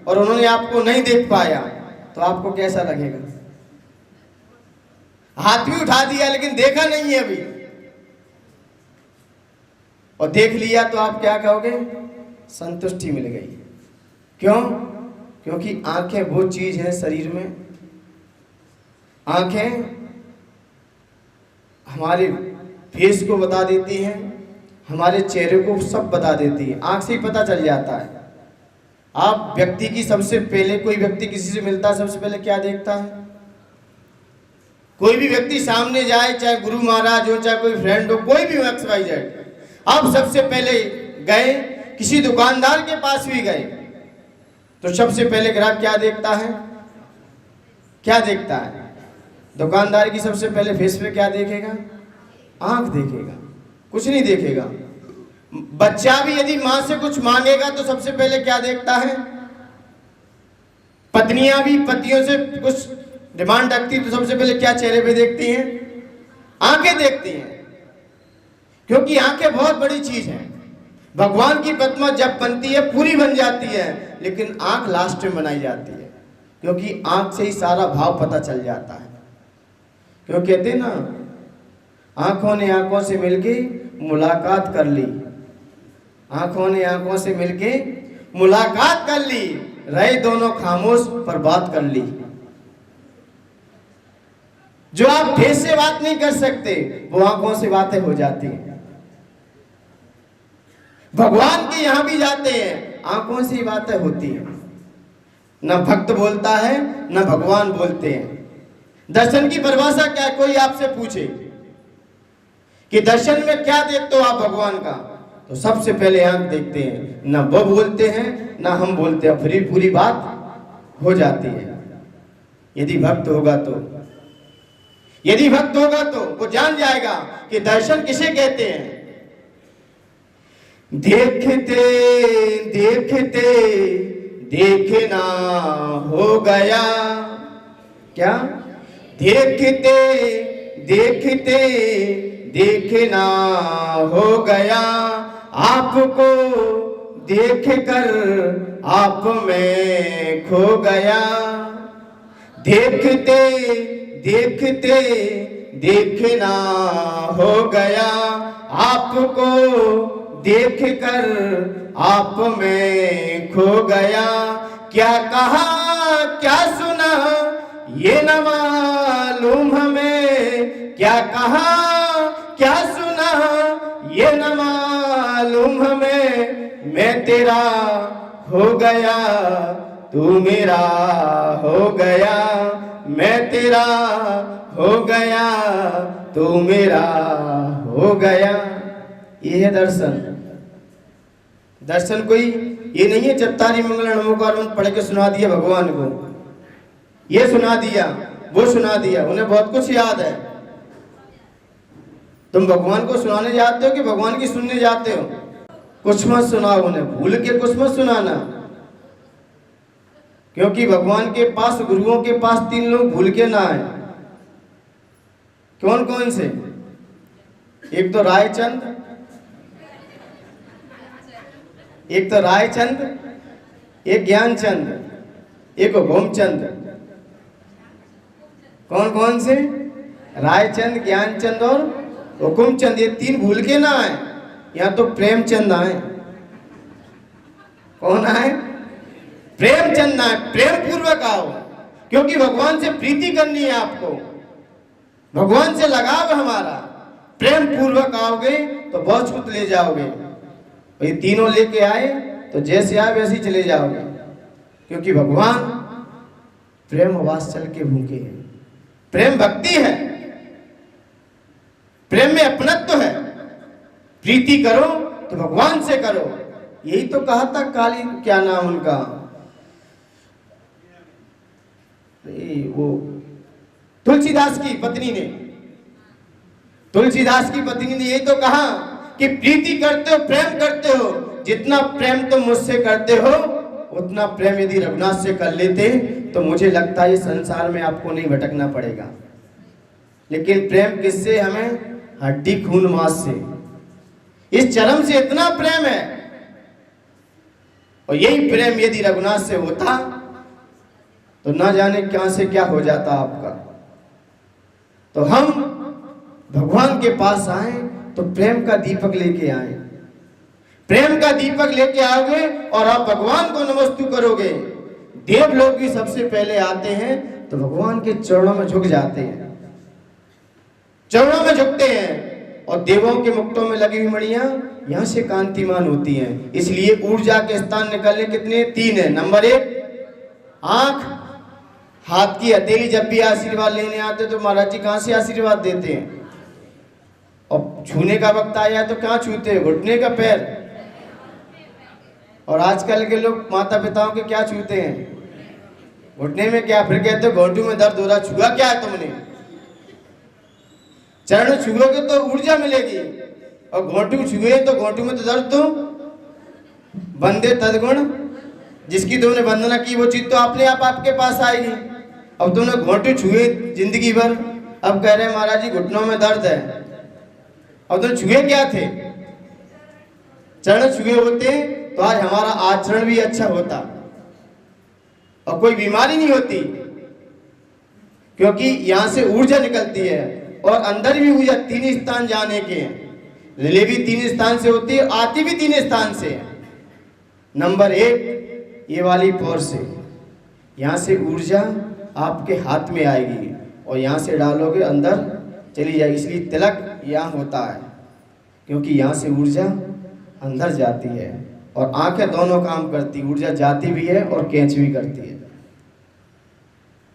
और उन्होंने आपको नहीं देख पाया, तो आपको कैसा लगेगा? हाथ भी उठा दिया लेकिन देखा नहीं है अभी, और देख लिया तो आप क्या कहोगे? संतुष्टि मिल गई। क्यों? क्योंकि आंखें वो चीज है शरीर में, आंखें हमारे फेस को बता देती हैं, हमारे चेहरे को सब बता देती है। आंख से ही पता चल जाता है। आप व्यक्ति की सबसे पहले, कोई व्यक्ति किसी से मिलता है सबसे पहले क्या देखता है? कोई भी व्यक्ति सामने जाए, चाहे गुरु महाराज हो, चाहे कोई फ्रेंड हो, कोई भी हो, XYZ, आप सबसे पहले गए, किसी दुकानदार के पास भी गए, तो सबसे पहले ग्राहक क्या देखता है? क्या देखता है? दुकानदार की सबसे पहले फेस पे क्या देखेगा? आंख देखेगा, कुछ नहीं देखेगा। बच्चा भी यदि माँ से कुछ मांगेगा तो सबसे पहले क्या देखता है? पत्नियां भी पतियों से कुछ डिमांड रखती तो सबसे पहले क्या चेहरे पे देखती हैं? आंखें देखती हैं, क्योंकि आंखें बहुत बड़ी चीज है। भगवान की प्रतिमा जब बनती है पूरी बन जाती है, लेकिन आंख लास्ट में बनाई जाती है, क्योंकि आंख से ही सारा भाव पता चल जाता है। क्यों कहते हैं ना, आंखों ने आंखों से मिलके मुलाकात कर ली, आंखों ने आंखों से मिलके मुलाकात कर ली, रहे दोनों खामोश पर बात कर ली। जो आप फेस से बात नहीं कर सकते वो आंखों से बातें हो जाती हैं। भगवान के यहां भी जाते हैं, आंखों से ही बातें होती हैं। न भक्त बोलता है न भगवान बोलते हैं। दर्शन की परिभाषा क्या है? कोई आपसे पूछे कि दर्शन में क्या देखते हो आप भगवान का, तो सबसे पहले आंख देखते हैं। न वो बोलते हैं न हम बोलते हैं, फिर पूरी बात हो जाती है। यदि भक्त होगा तो वो जान जाएगा कि दर्शन किसे कहते हैं। देखते देखते देखना हो गया, क्या? देखते देखते देखना हो गया, आपको देखकर आप में खो गया। देखते देखते देखना हो गया, आपको देखकर आप में खो गया। क्या कहा क्या सुना ये न मालूम हमें, क्या कहा क्या सुना ये न मालूम हमें। मैं तेरा हो गया तू मेरा हो गया, मैं तेरा हो गया तू मेरा हो गया। ये है दर्शन। दर्शन कोई ये नहीं है चत्तारी मंगल नमोकार पढ़ के सुना दिया भगवान को, ये सुना दिया वो सुना दिया, उन्हें बहुत कुछ याद है। तुम भगवान को सुनाने जाते हो कि भगवान की सुनने जाते हो? कुछ मत सुनाओ उन्हें, भूल के कुछ मत सुनाना, क्योंकि भगवान के पास गुरुओं के पास 3 लोग भूल के ना आए। कौन कौन से? एक तो रायचंद, एक ज्ञानचंद, एक गोमचंद। कौन कौन से? रायचंद, ज्ञानचंद और हुकुमचंद। ये 3 भूल के ना आए। यहाँ तो प्रेमचंद आए। कौन आए? प्रेमचंद आए। प्रेम पूर्वक आओ, क्योंकि भगवान से प्रीति करनी है आपको, भगवान से लगाव हमारा। प्रेम पूर्वक आओगे तो बहुत कुछ ले जाओगे। ये तीनों लेके आए तो जैसे आए वैसे ही चले जाओगे, क्योंकि भगवान प्रेम वात्सल्य के भूखे हैं। प्रेम भक्ति है, प्रेम में अपनत्व है। प्रीति करो तो भगवान से करो। यही तो कहा था काली, क्या नाम उनका, वो तुलसीदास की पत्नी ने यही तो कहा कि प्रीति करते हो, प्रेम करते हो, जितना प्रेम तुम मुझसे करते हो उतना प्रेम यदि रघुनाथ से कर लेते तो मुझे लगता है इस संसार में आपको नहीं भटकना पड़ेगा। लेकिन प्रेम किससे? हमें हड्डी खून मांस से। इस चरम से इतना प्रेम है, और यही प्रेम यदि रघुनाथ से होता तो ना जाने क्या से क्या हो जाता आपका। तो हम भगवान के पास आए तो प्रेम का दीपक लेके आए। प्रेम का दीपक लेके आओगे और आप भगवान को नमस्तु करोगे। देव लोग भी सबसे पहले आते हैं तो भगवान के चरणों में झुक जाते हैं, चरणों में झुकते हैं। और देवों के मुक्तों में लगी हुई मणियां यहां से कांतिमान होती हैं। इसलिए ऊर्जा के स्थान निकलने कितने? 3 है। नंबर 1 आंख, हाथ की हथेली। जब भी आशीर्वाद लेने आते तो महाराज जी कहां से आशीर्वाद देते हैं? और छूने का वक्त आया तो कहां छूते हैं? घुटने का पैर। और आजकल के लोग माता पिताओं के क्या छूते हैं? घुटने में। क्या फिर कहते हो घोटू में दर्द हो रहा, छुआ क्या है तुमने? चरण छुओगे तो ऊर्जा मिलेगी, और घोंटू छुए तो घोंटू में तो दर्द तो बंदे तदगुण, जिसकी तुमने वंदना की वो चीज तो अपने आप आपके पास आएगी। अब तुमने घोंटू छुए जिंदगी भर, अब कह रहे हैं महाराज जी घुटनों में दर्द है। अब तुम छुए क्या थे? चरण छुए होते तो आज हमारा आचरण भी अच्छा होता और कोई बीमारी नहीं होती, क्योंकि यहां से ऊर्जा निकलती है और अंदर भी ऊर्जा। 3 स्थान जाने के हैं, रिले भी 3 स्थान से होती है, आती भी 3 स्थान से है। नंबर 1 ये वाली पोर से, यहाँ से ऊर्जा आपके हाथ में आएगी और यहाँ से डालोगे अंदर चली जाएगी। इसलिए तिलक यहाँ होता है, क्योंकि यहाँ से ऊर्जा अंदर जाती है और आंखें दोनों काम करती, ऊर्जा जाती भी है और कैच भी करती है।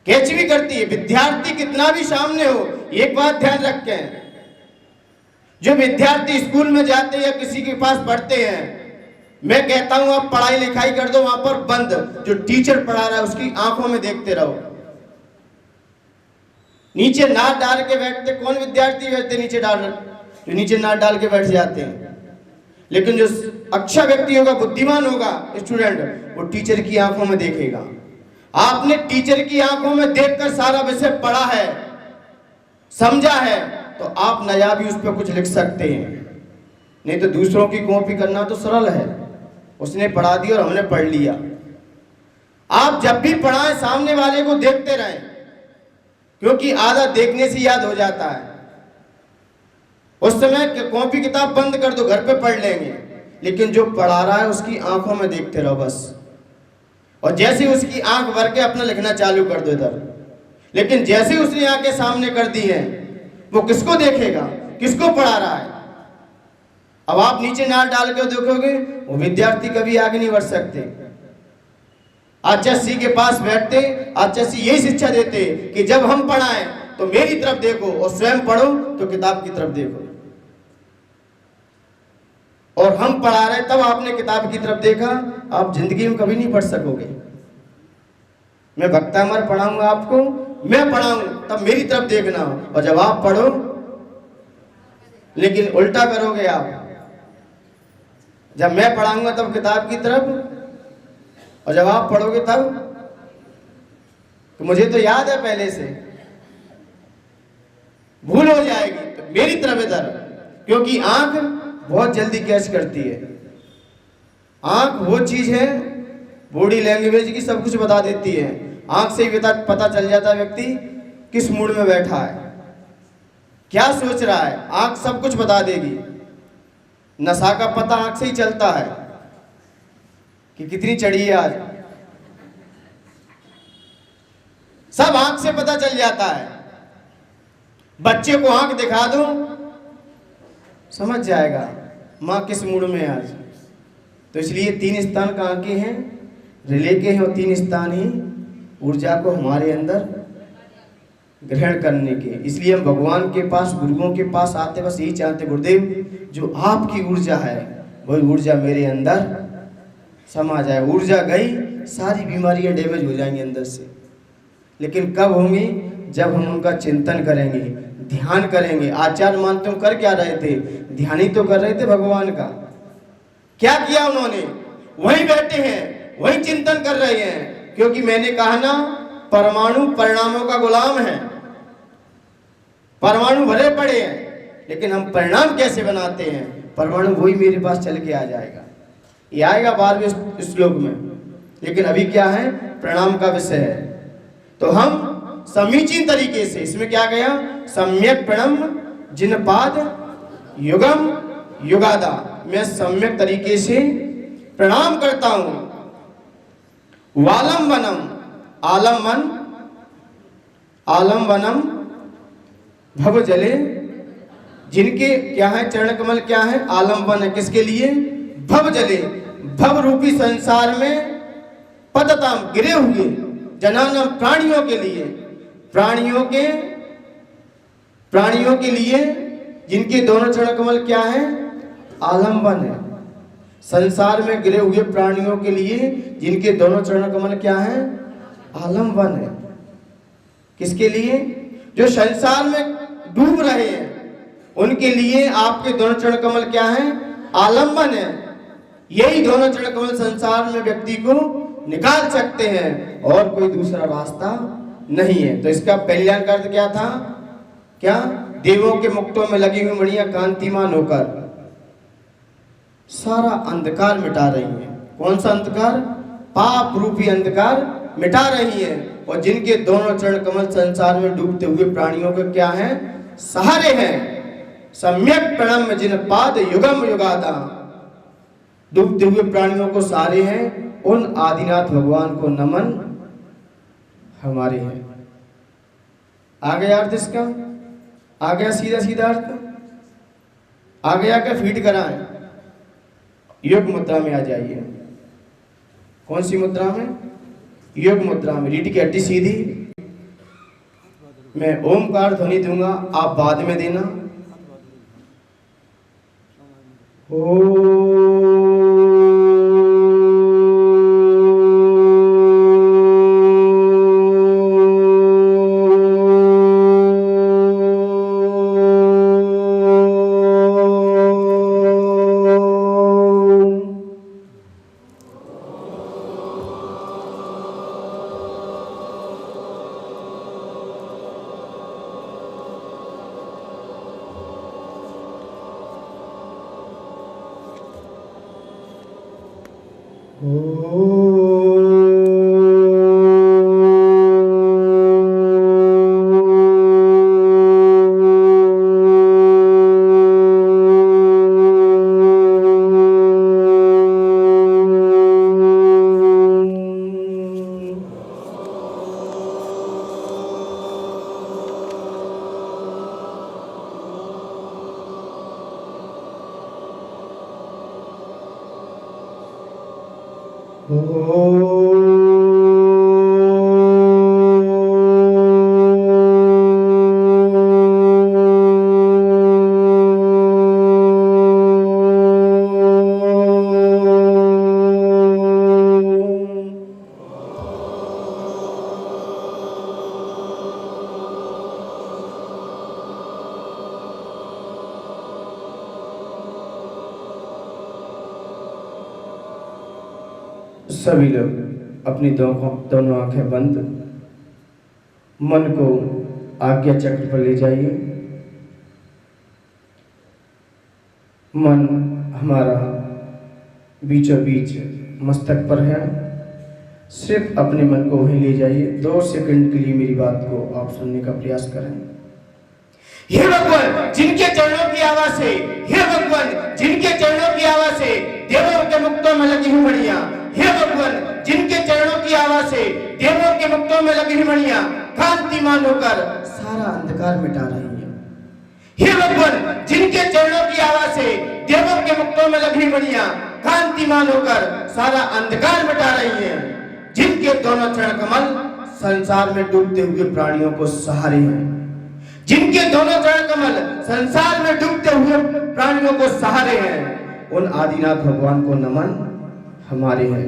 कैच भी करती है। विद्यार्थी कितना भी सामने हो, एक बात ध्यान रखें, जो विद्यार्थी स्कूल में जाते हैं या किसी के पास पढ़ते हैं, मैं कहता हूं आप पढ़ाई लिखाई कर दो वहां पर बंद, जो टीचर पढ़ा रहा है उसकी आंखों में देखते रहो। नीचे नाक डाल के बैठते कौन विद्यार्थी बैठते नीचे डाल, जो नीचे नाक डाल के बैठ जाते हैं। लेकिन जो अच्छा व्यक्ति होगा, बुद्धिमान होगा स्टूडेंट, वो टीचर की आंखों में देखेगा। आपने टीचर की आंखों में देखकर सारा विषय पढ़ा है, समझा है, तो आप नया भी उस पर कुछ लिख सकते हैं। नहीं तो दूसरों की कॉपी करना तो सरल है, उसने पढ़ा दिया और हमने पढ़ लिया। आप जब भी पढ़ाएं सामने वाले को देखते रहें, क्योंकि आधा देखने से याद हो जाता है। उस समय कॉपी किताब बंद कर दो, घर पे पढ़ लेंगे, लेकिन जो पढ़ा रहा है उसकी आंखों में देखते रहो बस। और जैसे उसकी आंख भर के अपना लिखना चालू कर दो इधर, लेकिन जैसे उसने आंखें सामने कर दी है, वो किसको देखेगा, किसको पढ़ा रहा है। अब आप नीचे नाक डाल के देखोगे, वो विद्यार्थी कभी आगे नहीं बढ़ सकते। आचार्य के पास बैठते, आचार्य यही शिक्षा देते कि जब हम पढ़ाएं तो मेरी तरफ देखो और स्वयं पढ़ो तो किताब की तरफ देखो। और हम पढ़ा रहे तब आपने किताब की तरफ देखा, आप जिंदगी में कभी नहीं पढ़ सकोगे। मैं भक्तामर पढ़ाऊंगा आपको, मैं पढ़ाऊं तब मेरी तरफ देखना, और जब आप पढ़ो, लेकिन उल्टा करोगे आप। जब मैं पढ़ाऊंगा तब किताब की तरफ, और जब आप पढ़ोगे तब, तो मुझे तो याद है पहले से, भूल हो जाएगी। तो मेरी तरफ इधर, क्योंकि आंख बहुत जल्दी कैच करती है। आंख वो चीज है, बॉडी लैंग्वेज की सब कुछ बता देती है। आंख से ही पता चल जाता है व्यक्ति किस मूड में बैठा है, क्या सोच रहा है। आंख सब कुछ बता देगी। नशा का पता आंख से ही चलता है कि कितनी चढ़ी है आज, सब आंख से पता चल जाता है। बच्चे को आंख दिखा दो, समझ जाएगा माँ किस मूड में है आज। तो इसलिए 3 स्थान कहाँ के हैं, रिले के हैं, और 3 स्थान ही ऊर्जा को हमारे अंदर ग्रहण करने के। इसलिए हम भगवान के पास, गुरुओं के पास आते बस यही चाहते, गुरुदेव जो आपकी ऊर्जा है वही ऊर्जा मेरे अंदर समा जाए। ऊर्जा गई, सारी बीमारियां डैमेज हो जाएंगी अंदर से। लेकिन कब होंगी, जब हम उनका चिंतन करेंगे, ध्यान करेंगे। आचार्य मान तुम कर क्या रहे थे, ध्यान ही तो कर रहे थे भगवान का। क्या किया उन्होंने, वहीं बैठे हैं, वहीं चिंतन कर रहे हैं। क्योंकि मैंने कहा ना, परमाणु परिणामों का गुलाम है। परमाणु भरे पड़े हैं, लेकिन हम परिणाम कैसे बनाते हैं, परमाणु वही मेरे पास चल के आ जाएगा। ये आएगा 12वें श्लोक में, लेकिन अभी क्या है, प्रणाम का विषय है। तो हम समीचीन तरीके से, इसमें क्या गया, सम्यक प्रणम जिनपाद युगम युगादा, मैं सम्यक तरीके से प्रणाम करता हूं। वालंबनम, आलम्बन, आलम्बनम भव जले, जिनके क्या है, चरण कमल क्या है, आलम्बन है, किसके लिए, भव जले, भव रूपी संसार में पतताम, गिरे हुए, जनानम प्राणियों के लिए, प्राणियों के लिए जिनके दोनों चरण कमल क्या है, आलंबन है। संसार में गिरे हुए प्राणियों के लिए जिनके दोनों चरण कमल क्या है, आलंबन है। किसके लिए, जो संसार में डूब रहे हैं, उनके लिए आपके दोनों चरण कमल क्या है? आलंबन है। यही दोनों चरण कमल संसार में व्यक्ति को निकाल सकते हैं और कोई दूसरा रास्ता नहीं है। तो इसका पहला अर्थ क्या था? क्या? देवों के मुक्तों में लगी हुई मणियां कांतिमान होकर सारा अंधकार मिटा रही हैं। कौन सा अंधकार? पाप रूपी अंधकार मिटा रही हैं। और जिनके दोनों चरण कमल संसार में डूबते हुए प्राणियों के क्या हैं? सहारे हैं। सम्यक प्रणम्य जिन पाद युगम युगादा, डूबते हुए प्राणियों को सहारे हैं। उन आदिनाथ भगवान को नमन हमारे हैं। आ गया अर्थ इसका? आ गया सीधा सीधा अर्थ? आ गया क्या? फीड कराएं। योग मुद्रा में आ जाइए। कौन सी मुद्रा में? योग मुद्रा में। रीढ़ की हड्डी सीधी। मैं ओमकार ध्वनि दूंगा, आप बाद में देना। ओ सभी लोग अपनी दोनों आंखें बंद, मन को आज्ञा चक्र पर ले जाइए। मन हमारा बीचों बीच मस्तक पर है। सिर्फ अपने मन को वहीं ले जाइए। 2 सेकंड के लिए मेरी बात को आप सुनने का प्रयास करें। हे भगवान, जिनके चरणों की आवाज से, हे भगवान, जिनके चरणों की आवाज से देवों के मुक्तों में लगी हुई मणियां, हे भगवान, जिनके चरणों की आवाज से देवों के मुक्तों में लगी हुई मणियां कांतिमान होकर सारा अंधकार मिटा रही है। हे भगवान, जिनके चरणों की आवाज से देवों के मुक्तों में लगी हुई मणियां कांतिमान होकर सारा अंधकार मिटा रही है। जिनके दोनों चरण कमल संसार में डूबते हुए प्राणियों को सहारे हैं। जिनके दोनों चरण कमल संसार में डूबते हुए प्राणियों को सहारे हैं। उन आदिनाथ भगवान को नमन हमारे हैं।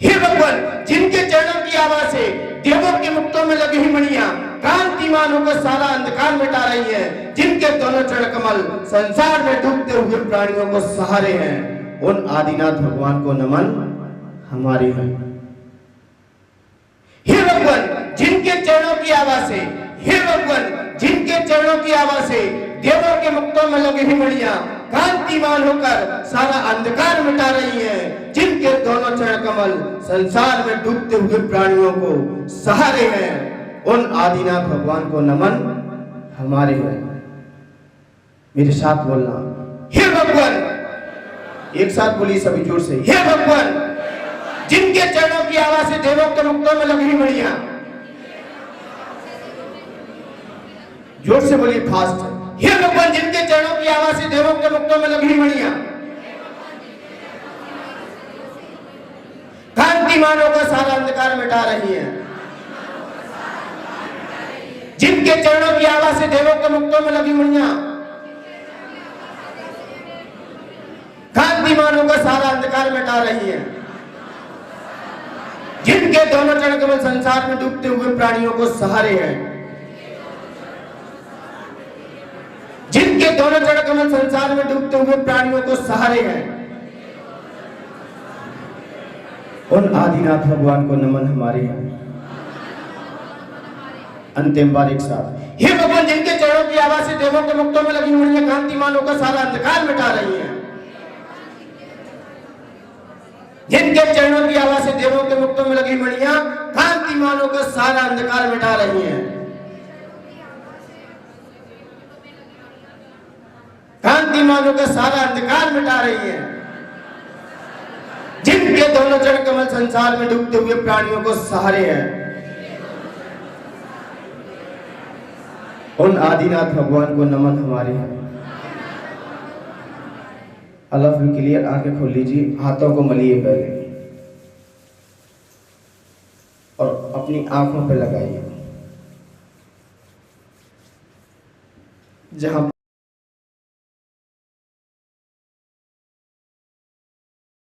हे भगवान, जिनके चरणों की आवाज से देवों के मुक्तों में लगी हुई मणियां कांतिमान होकर सारा अंधकार मिटा रही है। जिनके दोनों चरण कमल संसार में डूबते हुए प्राणियों को सहारे हैं। उन आदिनाथ भगवान को नमन हमारे हैं। हे भगवान, जिनके चरणों की आवाज से, हे भगवान, जिनके चरणों की आवाज से देवों के मुक्तों में लगी हुई मणियां कांतिमान होकर सारा अंधकार मिटा रही हैं। जिनके दोनों चरण कमल संसार में डूबते हुए प्राणियों को सहारे हैं। उन आदिनाथ भगवान को नमन हमारे हैं। मेरे साथ बोलना, हे भगवान। एक साथ बोलिए सभी जोर से, हे भगवान, जिनके चरणों की आवाज से देवों के मुक्तों में लगी हुई मणियां, जोर से बोलिए फास्ट, हे भगवान, जिनके चरणों की आवाज से देवों के मुक्तों में लगी हुई मणियां कांतिमान होकर सारा अंधकार मिटा रही हैं। जिनके चरणों की आवाज से देवों के मुक्तों में लगी मणियां कांतिमान होकर सारा अंधकार मिटा रही हैं। जिनके दोनों चरण कमल संसार में डूबते हुए प्राणियों को सहारे हैं। जिनके दोनों जड़ कमल संसार में डूबते हुए प्राणियों को सहारे हैं, उन आदिनाथ भगवान को नमन हमारे हैं। अंतिम बार एक साथ, हे भगवान, जिनके चरणों की आवाज से देवों के मुक्तों में लगी मणियां कांतिमानों का सारा अंधकार मिटा रही हैं। जिनके चरणों की आवाज से देवों के मुक्तों में लगी मणियां कांतिमानों का सारा अंधकार मिटा रही हैं। कांतिमानों का सारा अंधकार मिटा रही हैं। जिनके दोनों जड़ कमल संसार में डूबते हुए प्राणियों को सहारे हैं, उन आदिनाथ भगवान को नमन हमारे हैं। अल्लाह भी क्लियर, आंखें खोल लीजिए, हाथों को मलिए पहले और अपनी आंखों पे लगाइए। जहां